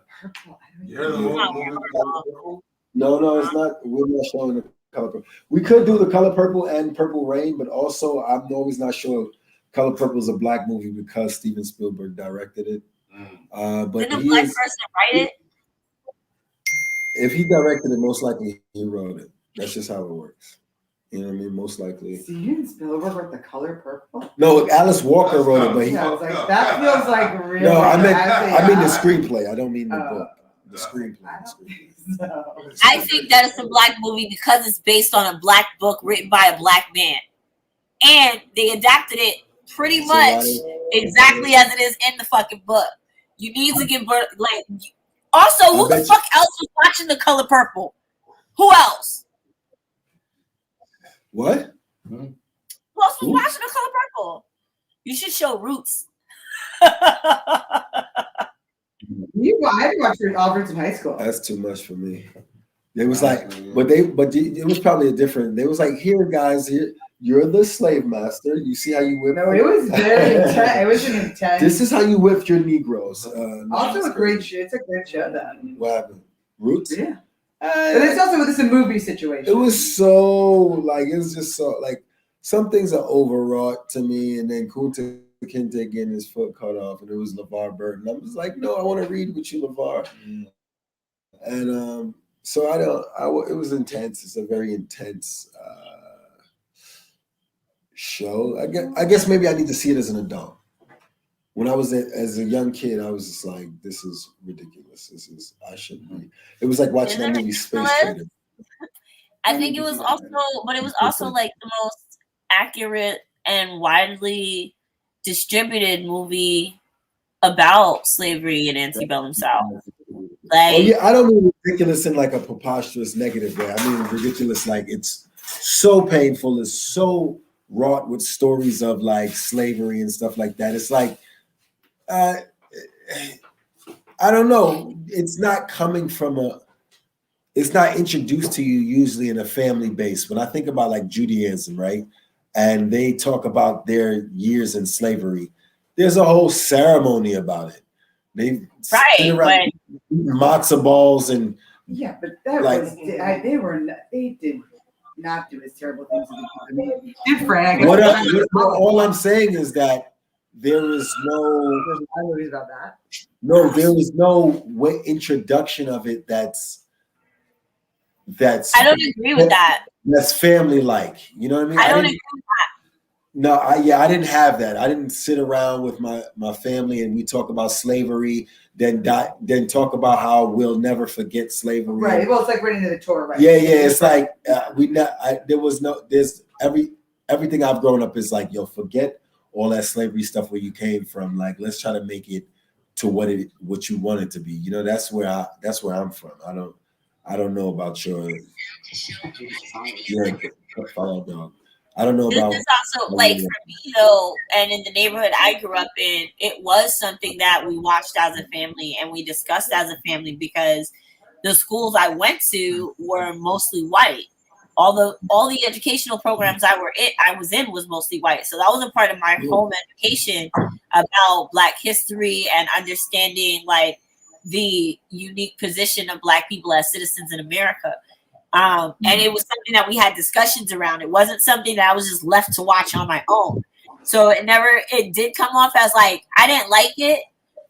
no, it's not. We're not showing the color purple. We could do the color purple and Purple Rain, but also I'm always not sure Color Purple is a Black movie because Steven Spielberg directed it. But didn't a Black person write it? If he directed it, most likely he wrote it. That's just how it works. You know what I mean? Most likely. Steven Spielberg wrote The Color Purple? No, Alice Walker wrote it, but he. I was like, that feels like really. No, I mean the screenplay. I don't mean the book. The screenplay. I think that it's a Black movie because it's based on a Black book written by a Black man, and they adapted it pretty much exactly as it is in the fucking book. You need to get Also, who the fuck else was watching The Color Purple? Who else? What? Who else was watching The Color Purple? You should show Roots. I had to watch All Roots in high school. That's too much for me. It was like, but it was probably a different. They was like, here, guys, here. You're the slave master. You see how you whip. No, it was very intense. It was an intense. This is how you whipped your Negroes. Also a great show. It's a great show, though. What happened? Roots? Yeah. But it's also this a movie situation. It was so like it was just so like some things are overwrought to me, and then Kunta Kinte getting his foot cut off, and it was LeVar Burton. I was like, no, I want to read with you, LeVar. And so it was intense. It's a very intense show. I guess maybe I need to see it as an adult. When I was as a young kid, I was just like, this is ridiculous. I shouldn't be. It was like watching that movie Space Trader. I think it was also like the most accurate and widely distributed movie about slavery in antebellum South. Like, oh yeah, I don't mean ridiculous in like a preposterous negative way. I mean ridiculous like it's so painful, it's so wrought with stories of like slavery and stuff like that. It's like I don't know. It's not coming from it's not introduced to you usually in a family base. When I think about like Judaism, right? And they talk about their years in slavery, there's a whole ceremony about it. They sit around eating matzo balls and yeah, but that like, was they did not do as terrible things as they did. Different. All I'm saying is that there is no movies about that. No, there was no introduction of it that's I don't agree with that. That's family like. You know what I mean? I don't agree with that. No, I didn't have that. I didn't sit around with my family and we talk about slavery, then talk about how we'll never forget slavery. Right. Well, it's like reading the Torah, right? Yeah. It's like everything I've grown up is like, yo, forget all that slavery stuff where you came from. Like, let's try to make it to what you want it to be. You know, that's where I'm from. I don't know about your follow dog. I don't know about. This is also like for me though, and in the neighborhood I grew up in, it was something that we watched as a family and we discussed as a family because the schools I went to were mostly white. All the educational programs I was in was mostly white. So that was a part of my home education about Black history and understanding like the unique position of Black people as citizens in America. And it was something that we had discussions around. It wasn't something that I was just left to watch on my own. So it did come off as like, I didn't like it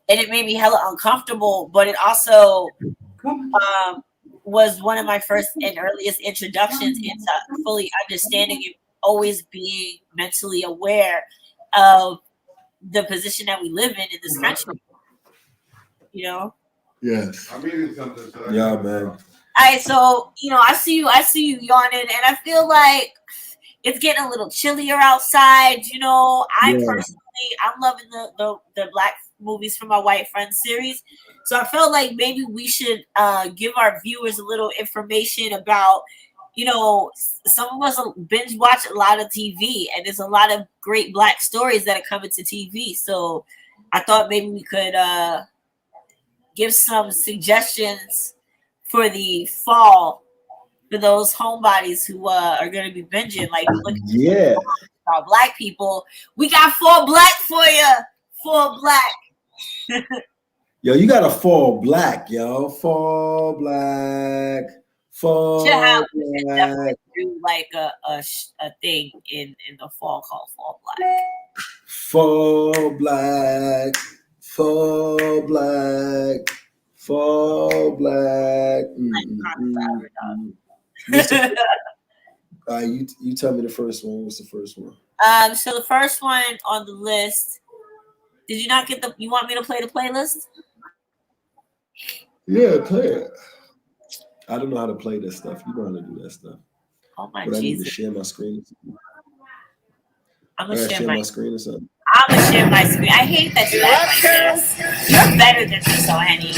and it made me hella uncomfortable, but it also was one of my first and earliest introductions into fully understanding and always being mentally aware of the position that we live in this country. You know? Yes. I'm eating something. So yeah, man. All right, so I see you yawning, and I feel like it's getting a little chillier outside. Personally, I'm loving the Black movies from my white friends series. So I felt like maybe we should give our viewers a little information about, some of us binge watch a lot of TV, and there's a lot of great Black stories that are coming to TV. So I thought maybe we could give some suggestions for the fall for those homebodies who are going to be binging. Like, about Black people, we got Fall Black for you. Fall Black. Yo, you got to fall black, yo. Fall black. Fall black. Do like a thing in the fall called Fall Black. Fall black. Fall black. Fall black. You tell me the first one. What's the first one? So the first one on the list. Did you not get you want me to play the playlist? Yeah, play it. I don't know how to play this stuff. You know how to do that stuff. Oh my but Jesus. I need to share my screen. I'm gonna share my screen or something. I'm gonna share my screen. I hate that you act like this. You're better than me, so Henny.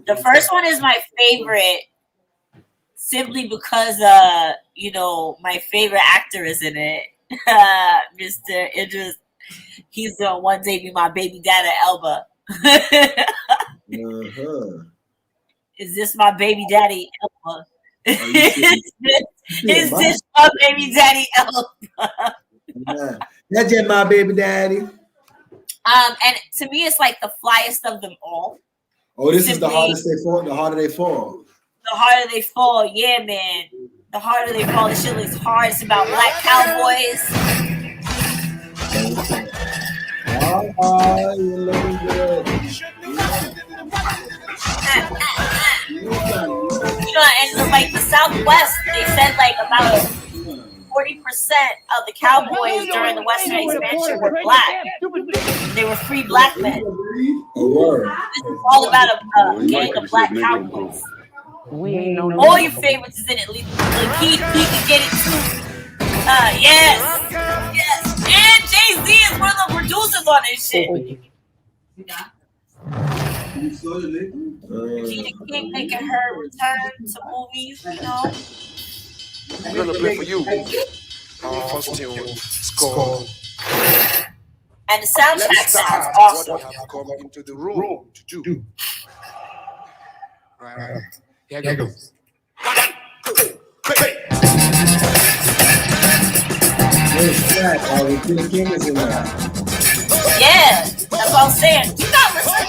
The first one is my favorite, simply because my favorite actor is in it. Mr. Idris. He's the one day be my baby dad at Elba. Uh-huh. Is this my baby daddy Elba? His dish my baby daddy elf. That's just my baby daddy. And to me, it's like the flyest of them all. Oh, this is the hardest they fall. The harder they fall. The harder they fall, yeah, man. The harder they fall. The shit looks hard. It's about black cowboys. Oh, you're looking good. And like the Southwest, they said like about 40% of the cowboys during the Western expansion were black. They were free black men. This is all about a gang of black cowboys. All your favorites is in it. Keith can get it too. Yes. And Jay-Z is one of the producers on this shit. Regina King making her return to movies, you know. I'm gonna play for you. First tune, Score. And the soundtrack sounds awesome. What have come into the room to do? Right. Here goes. Regina King is in there. Yeah, that's what I'm saying. You not listening.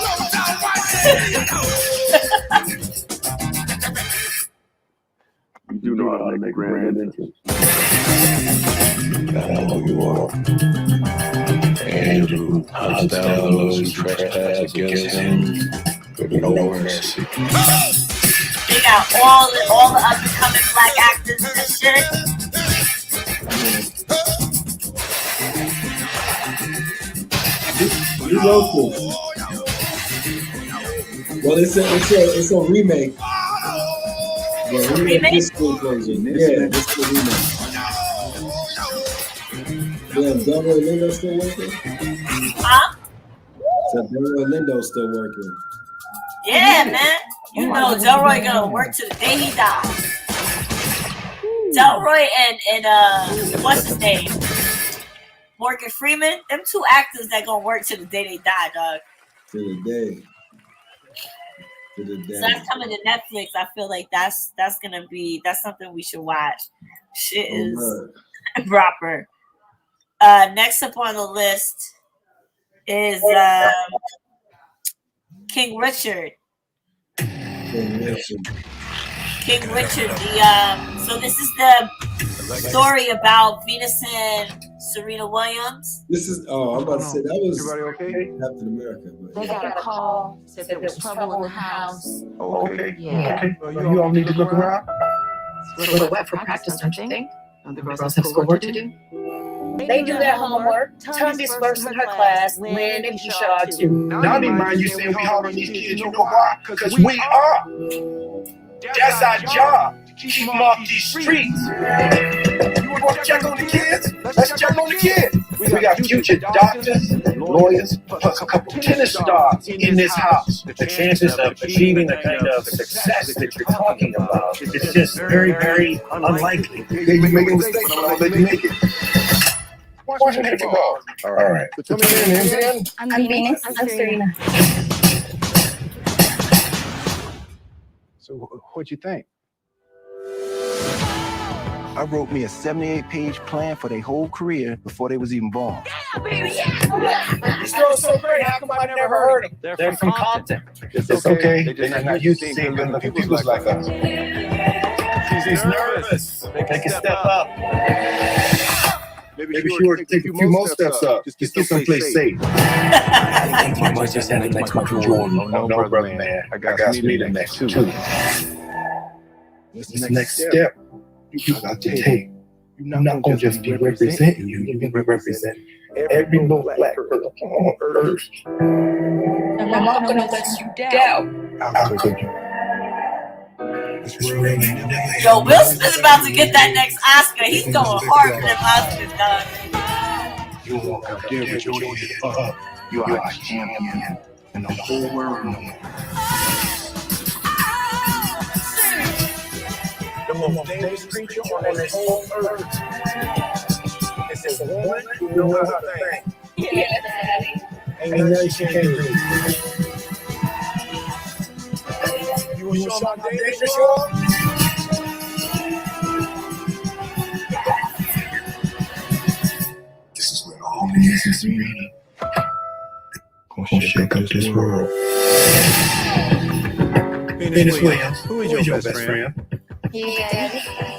You know how to make grand entrance. I know you are. Andrew hunts down those who trespass against him with no mercy. They got all the up and coming black actors and shit. You wrote this. Well, it's a remake. Yeah, remake this school version. Yeah, this is the remake. Yeah, Delroy Lindo still working? Huh? So Delroy Lindo still working. Yeah, man. You know Delroy gonna work to the day he dies. Delroy and what's his name? Morgan Freeman. Them two actors that gonna work to the day they die, dog. To the day. So that's coming to Netflix. I feel like that's something we should watch. Shit is proper. Next up on the list is King Richard. King Richard. So this is the story about Venus and Serena Williams. This is I'm about to say that was Everybody okay? Captain America. They got a call, said there was trouble in the house. Oh, okay. Yeah. You all need to look around. A little wet for practice, don't you think? And the girls have schoolwork to do. They do their homework. Tommy's first in her class. Lynn and Keisha are too. Now, I didn't mind you saying we hard on these kids. You know why? Because we are. That's our job. Keep them off these streets. You want to check on the kids? Let's check on the kids. We got future doctors, lawyers, plus a couple tennis stars in this house. The chances of achieving the kind of success that you're talking about is just very, very unlikely. You making mistakes, but I'll let you make it. Watch your head go. All right. So tell me your name, I'm Venus. I'm Serena. So what'd you think? I wrote me a 78-page plan for their whole career before they was even born. These girls so great. How come I never heard them? They're from Compton. It's okay. They're not used to seeing good-looking people like us. She's nervous. They can step up. Maybe she ought to take a few more steps up. Just get someplace safe. I might just have it like my Jordan. No, brother, man. I got me the next two. What's the next step? You got to take. You're not going to just be representing you. You're going to represent every little black person on earth. I'm not going to let you down. I'll take you. Yo, Will Smith about to get that next Oscar. He's going hard for them Oscars, dog. You walk out there with your head up. You are a champion in the whole world. The most dangerous creature on this whole earth. It's this woman who knows how to think. Yeah, Daddy. Ain't nothing she can't do. You want to show my dangerous you are? Gonna shake up this world. Venus Williams, who is your best friend?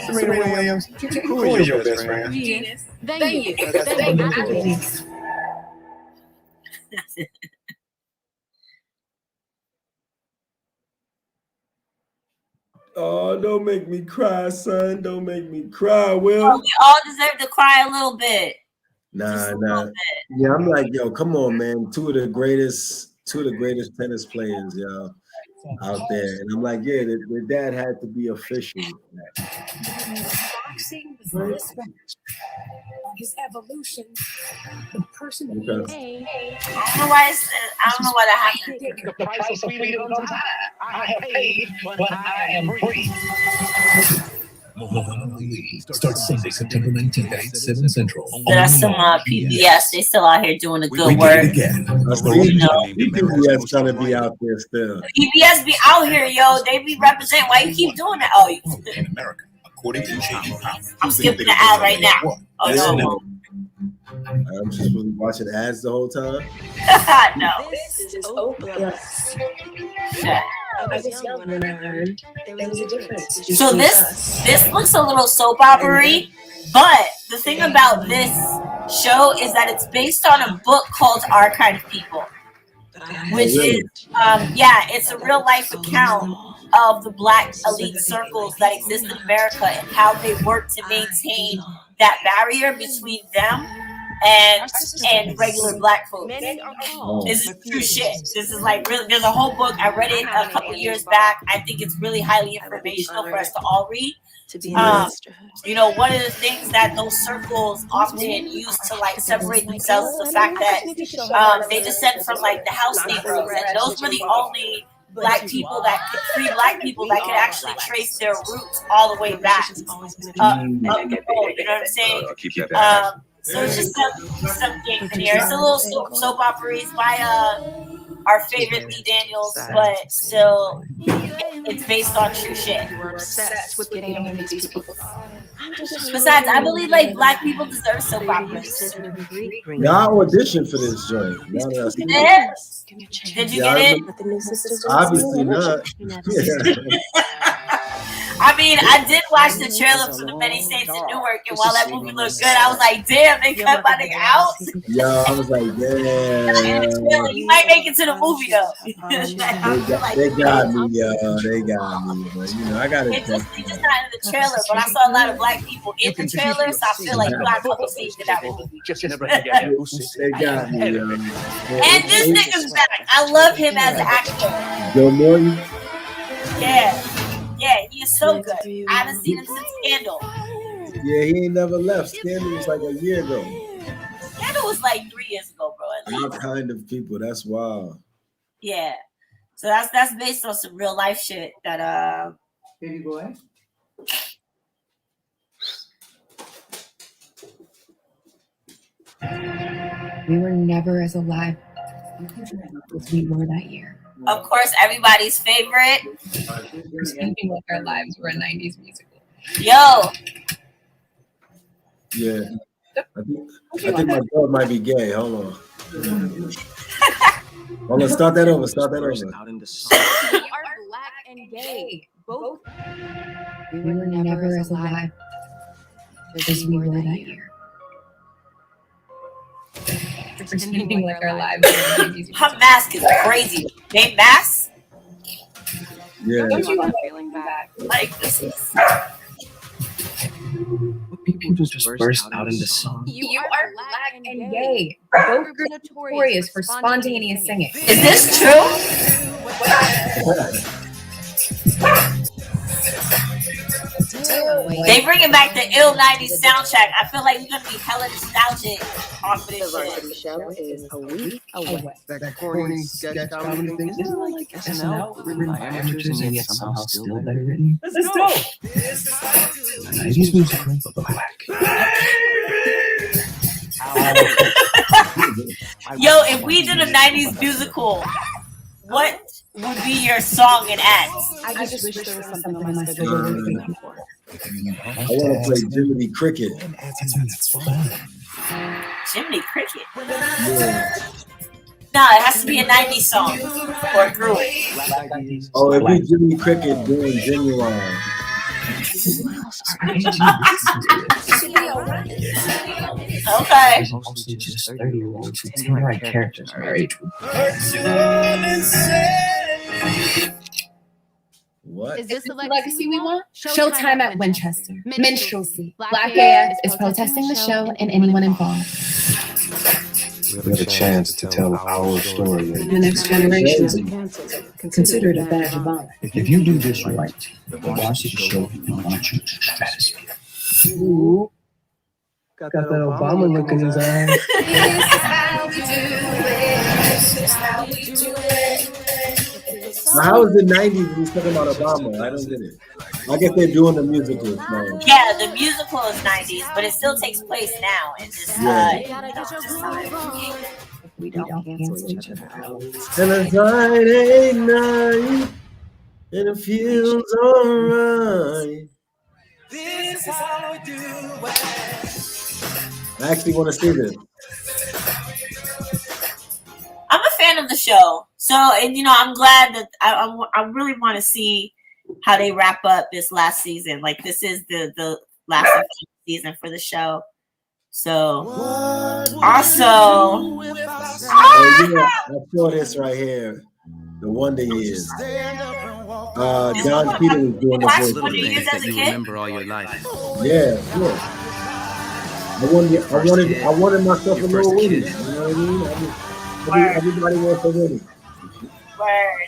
Serena Williams, who is your best friend? Venus. Thank you. Oh, don't make me cry, son. Don't make me cry, Will. Oh, we all deserve to cry a little bit. Nah. Yeah, I'm like, yo, come on, man. Two of the greatest tennis players, yo, out there. And I'm like, yeah, their dad had to be official. Boxing was this his evolution. The person he is. I don't know why that happened. The price of freedom comes high. I have paid, but I am free. Muhammad Ali starts Sunday, September 19th at 7 Central. That's some PBS. They still out here doing the good work. PBS trying to be out there still. PBS be out here, yo. They be representing. Why you keep doing that? Oh, In America, according to Changing Power. I'm skipping the ad right now. Oh no. I'm just really watching ads the whole time. No. This is Oprah. Yeah. I was young when I learned there was a difference. So this looks a little soap opera-y, but the thing about this show is that it's based on a book called Our Kind of People, which is it's a real life account of the Black elite circles that exist in America and how they work to maintain that barrier between them and regular Black folks. This is true shit. This is like really. There's a whole book. I read it a couple years back. I think it's really highly informational for us to all read. You know, one of the things that those circles often use to like separate themselves is the fact that they descend from like the house neighborhoods, and those were the only free Black people that could actually trace their roots all the way back. You know what I'm saying? So it's just some things in here. It's a little soap opera by our favorite Lee Daniels, but still, it's based on true shit. We're obsessed with getting to know these people. Besides, I believe like Black people deserve soap operas. Yeah, I auditioned for this joint. Did you get it? Obviously not. I mean, I did watch the trailer for The Many Saints in Newark, and while that movie looked good, I was like, damn, they cut my nigga out. Yeah, I was like, yeah. You might make it to the movie, though. They got me, yo. They got me. But, you know, I got it. It's just not in the trailer, but I saw a lot of Black people in the trailer, so I feel like Black people see that movie. They got me, yo. And this nigga's back. I love him as an actor. Joe Morton? Yeah, he is so good. I haven't seen him since Scandal. Yeah, he ain't never left. Scandal was like a year ago. Scandal was like 3 years ago, bro. Our Kind of People. That's wild. Yeah. So that's based on some real life shit that Baby boy. We were never as alive as we were that year. Of course, everybody's favorite. We're speaking like our lives were a 90s musical. Yo. Yeah. I think my dog might be gay. Hold on. Hold on. Start that over. We are Black and gay. Both. We were never as alive as we were that year. Pretending like our lives were a 90s musical. Her mask is crazy. They mask? Yeah. Don't you want feeling bad? Like, this is... People just burst out into song. You are Black and gay. Both notorious for spontaneous singing. Is this true? They bringing back the ill 90s soundtrack. I feel like we're gonna be hella nostalgic off of this shit. The show is a week away. That corny sketch comedy thing. Isn't it like SNL written by amateurs and yet somehow still better written? This is dope. 90s musical, but Black. Yo, if we did a 90s musical, what would be your song and ads? I just wish there was something on my schedule. I want to play Jiminy Cricket. That's fun. Jiminy Cricket. Yeah. No, it has to be a 90s song or group. Oh, it'd be Jimmy Cricket doing Genuine. Okay. Mostly just 30-year-olds who tend to write characters our age. What? Is this the legacy we want? Showtime at Winchester. Minstrelsy. Black AF is protesting the show and anyone involved. We have a chance to tell our story. The next generation is considered a badge of honor. If you do this right, the varsity show will launch you to the stratosphere. Ooh. Got that Obama look in his eyes. Now, how is it 90s when he's talking about Obama? I don't get it. I guess they're doing the musical. Yeah, the musical is 90s, but it still takes place now in this, this time. We don't cancel each other out. And a Friday night, and it feels alright. This is how we do it. I actually want to see this. I'm a fan of the show, so and I'm glad that I really want to see how they wrap up this last season. Like this is the last season for the show. So also, I saw this right here. The Wonder Years. John Peter was doing the voice. Wonder Years as a kid. Remember all your life. Yeah, sure. I wanted myself a little Woody. You know what I mean? Everybody wants a Woody. Word.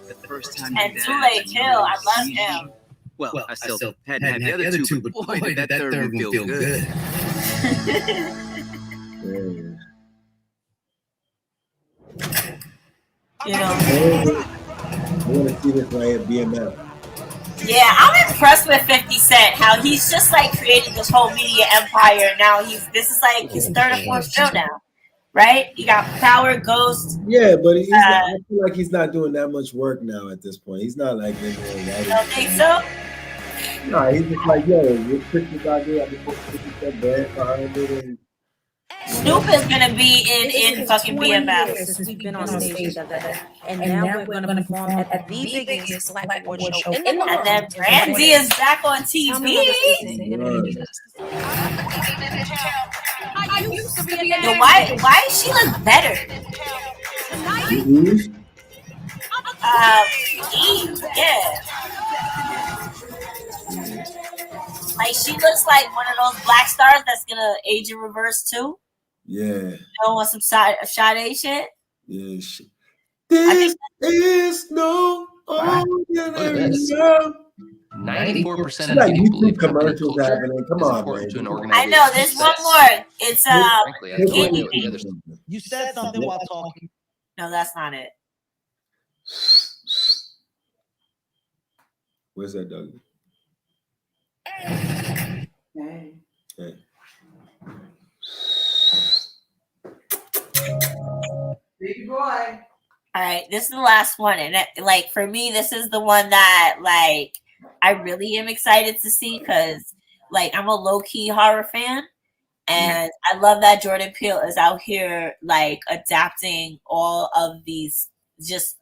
The first time And Too Late Kill, I love him. Well, I still hadn't had the other two, but boy, did that third one feel good. I want to see this right here, BMF. Yeah, I'm impressed with 50 Cent. How he's just like created this whole media empire. Now this is like his third or fourth show now, right? You got Power, Ghost. Yeah, but I feel like he's not doing that much work now at this point. He's not like you don't think so? No, he's just like, yo, we're Christmas out here. I just put 50 Cent band behind it and Snoop is gonna be in fucking BMF. Since we've been on stage together, and now we're gonna perform at the biggest Black award show in the world. And then Brandy is back on TV. Yo, why does she look better? Eve, yeah. Like she looks like one of those black stars that's gonna age in reverse too. yeah. You don't want some Sade shit? Yeah, shit. This is no ordinary love. 94% of like people believe YouTube commercials happening. Come on, important to an man. organization. I know. There's one more. It's Frankly, I don't know what the Candyland. other stuff. You said something while talking. No, that's not it. Where's that dog? Hey. Hey. Big boy. All right, this is the last one, and like for me, this is the one that like I really am excited to see because like I'm a low key horror fan, and I love that Jordan Peele is out here like adapting all of these, just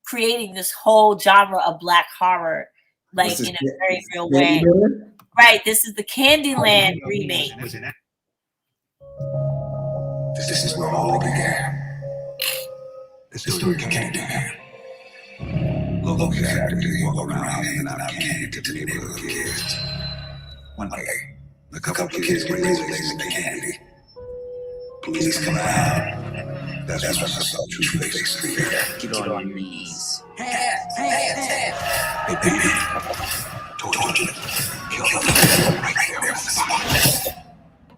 creating this whole genre of black horror, like in a very real way. Right, this is the Candyland remake. This is where all began. The story of Candyland. Local characters walk around handing out candy to neighborhood kids. One day, a couple of kids get released the candy. Police come around. That's when I saw true faces appear. Get on your knees. They beat me, tortured, killed them right there on the spot.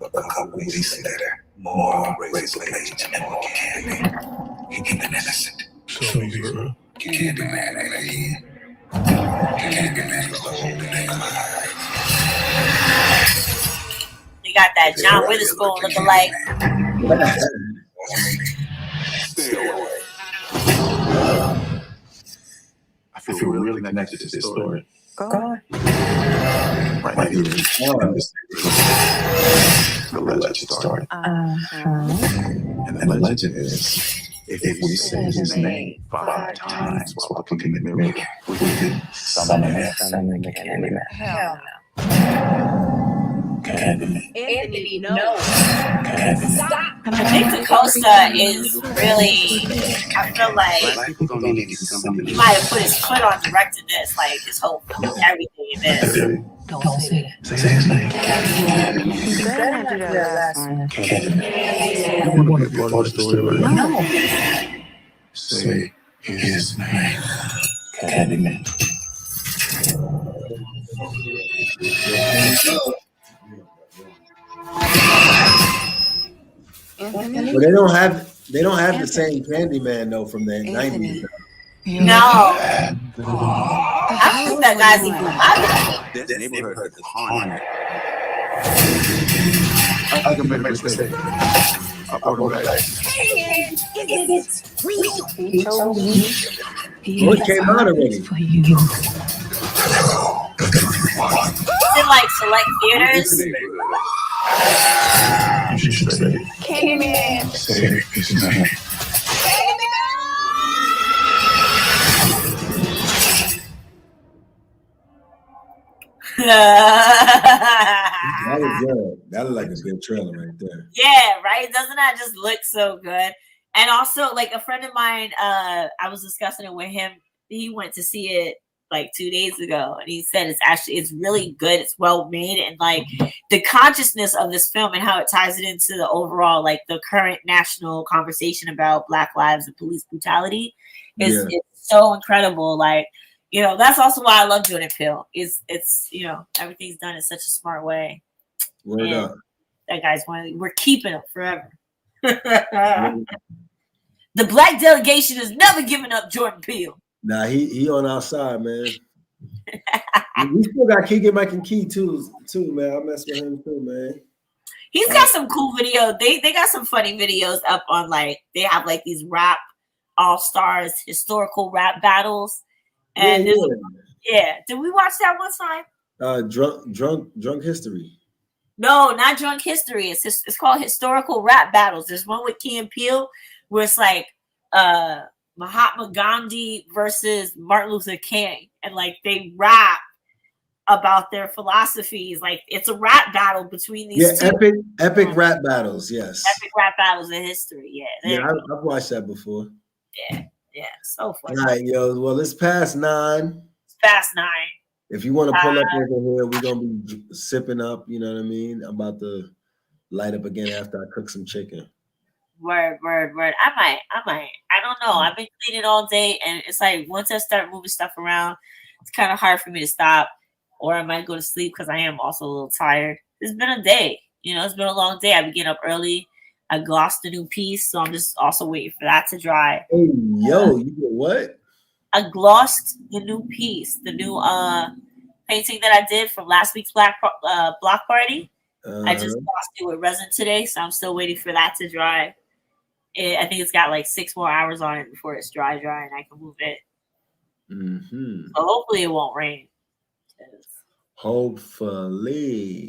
But a couple weeks later, more razor blades and more candy. He kept an innocent. So you're Candyman, ain't he? Candyman was the whole thing alive. We got that John Witherspoon looking like. Stay away. I feel really connected to this story. God. right here. The legend started. And the legend is, if we say his name 5 times while looking in the mirror, we can summon the Candyman. Hell no. Candyman. Anthony, no. Stop. I think DaCosta is really, I feel like Black people don't need to get something. he might have put his foot on directing this, like his whole everything in this. Don't say that. Say his name. You better not do that last one. Candyman. You want to be part of the story right now? No. Say his name. Candyman. But they don't have the same Candyman though from the 90s. No. I think that guy's even alive. This neighborhood is haunted. I can make a mistake. I'll go back. Is it real? He told you. What came out already? Is it like select theaters? She said, Candyman. say his name. That was good. That looked like a good trailer right there. Yeah, right? Doesn't that just look so good? And also, like, a friend of mine, I was discussing it with him. He went to see it like 2 days ago, and he said it's really good. It's well made, and like the consciousness of this film and how it ties it into the overall, like, the current national conversation about Black lives and police brutality is so incredible. Like, you know, that's also why I love doing it, Phil. It's you know, everything's done in such a smart way. Word up. That guy's we're keeping him forever. The black delegation has never given up Jordan Peele. Nah, he on our side, man. We still got Keegan Mike and Key too, man. I mess with him too, man. He's got some cool videos. They got some funny videos up on, like, they have like these rap all-stars historical rap battles. And did we watch that one time? Drunk History. No, not Drunk History. It's called Historical Rap Battles. There's one with Key and Peele where it's like Mahatma Gandhi versus Martin Luther King, and like they rap about their philosophies. Like, it's a rap battle between these two. Epic rap battles, yes. Epic rap battles in history, I've watched that before. Yeah, so funny. All right, yo. Well, it's past 9. It's past 9. If you want to pull up over here, we're gonna be sipping up. You know what I mean? I'm about to light up again after I cook some chicken. Word. I might. I don't know. I've been cleaning all day, and it's like once I start moving stuff around, it's kind of hard for me to stop, or I might go to sleep because I am also a little tired. It's been a day. You know, it's been a long day. I've been getting up early. I glossed the new piece, so I'm just also waiting for that to dry. Hey, yo, you did what? I glossed the new piece, the new painting that I did from last week's block party. I just glossed it with resin today, so I'm still waiting for that to dry. I think it's got like 6 more hours on it before it's dry, and I can move it. Mm-hmm. So hopefully it won't rain. Hopefully.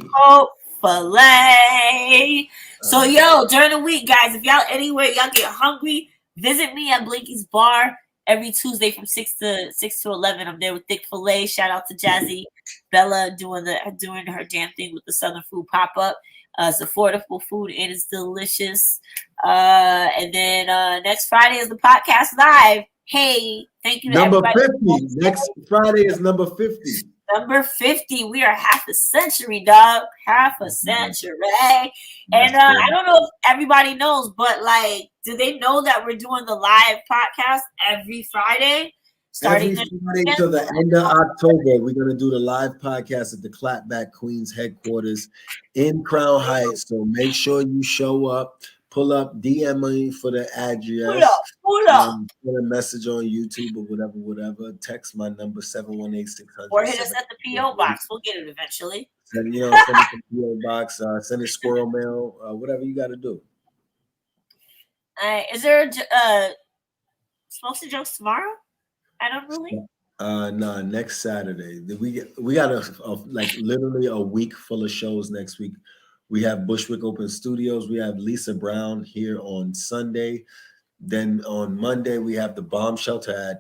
So yo, during the week, guys, if y'all anywhere y'all get hungry, visit me at Blinky's Bar every Tuesday from 6 to 11. I'm there with Thick Filet. Shout out to Jazzy Bella doing her damn thing with the Southern Food pop-up. It's affordable food and it's delicious. And then next Friday is the podcast live. Hey, thank you to number everybody. 50. Next Friday is number 50. Number 50. We are half a century, dog. Half a century. And I don't know if everybody knows, but like, do they know that we're doing the live podcast every Friday? Every Friday till the end of October, we're going to do the live podcast at the Clapback Queens headquarters in Crown Heights. So make sure you show up, pull up, DM me for the address. Pull up. Put a message on YouTube or whatever. Text my number 718-600. Or hit us at the P.O. box. We'll get it eventually. Send it to the P.O. box. Send it squirrel mail. Whatever you got to do. Is there Smokes and Jokes tomorrow? I don't really. Nah, next Saturday. We got like literally a week full of shows next week. We have Bushwick Open Studios. We have Lisa Brown here on Sunday. Then on Monday we have the Bomb Shelter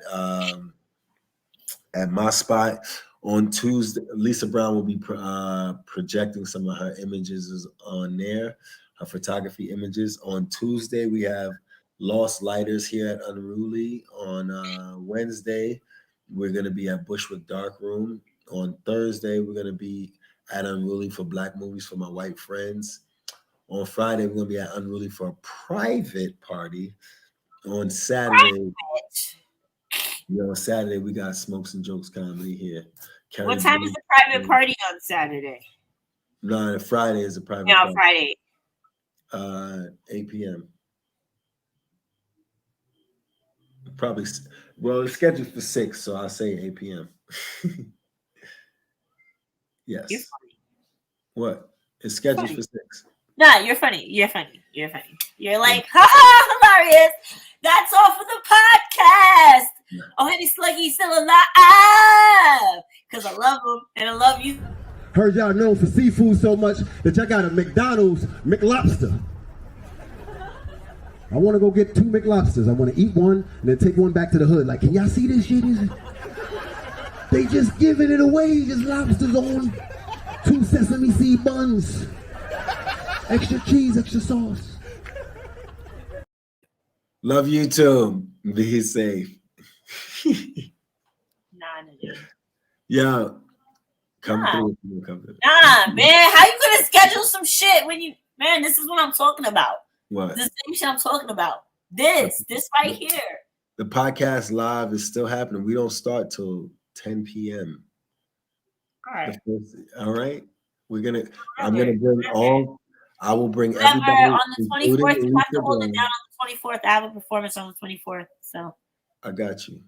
at my spot. On Tuesday, Lisa Brown will be projecting some of her images on there, her photography images. On Tuesday, we have Lost Lighters here at Unruly. On Wednesday, we're going to be at Bushwick Dark Room. On Thursday, we're going to be at Unruly for Black Movies for my white friends. On Friday, we're going to be at Unruly for a private party. On Saturday, on Saturday, we got Smokes and Jokes Comedy here. What time is the private party on Saturday? No, Friday is a private party. Friday. 8 p.m. Probably, well, it's scheduled for 6, so I'll say 8 p.m. Yes. You're funny. What? It's scheduled for 6. Nah, you're funny. You're funny. You're funny. You're like, ha, hilarious. That's all for the podcast. Oh, Henny Sluggy's still alive. Because I love him and I love you. Heard y'all known for seafood so much that y'all got a McDonald's McLobster. I want to go get 2 McLobsters. I want to eat one and then take one back to the hood. Like, can y'all see this shit? They just giving it away. Just lobsters on 2 sesame seed buns. Extra cheese, extra sauce. Love you too. Be safe. Yeah. Come through. Nah, man. How you gonna schedule some shit when you this is what I'm talking about. What? This same shit I'm talking about. This right here. The podcast live is still happening. We don't start till 10 p.m. All right. All right. I'm gonna bring I will bring Remember, everybody on the 24th. You have to hold it down on the 24th. I have a performance on the 24th. So I got you.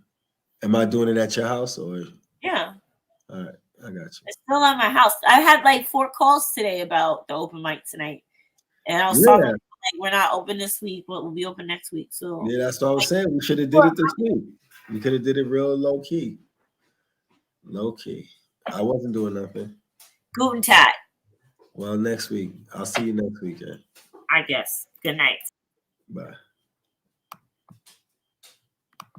Am I doing it at your house or? Yeah. All right, I got you. It's still at my house. I had like 4 calls today about the open mic tonight, and I was talking like we're not open this week, but we'll be open next week. So yeah, that's what I was saying. We should have did it this week. We could have did it real low key. Low key. I wasn't doing nothing. Guten Tag. Well, next week. I'll see you next weekend. I guess. Good night. Bye.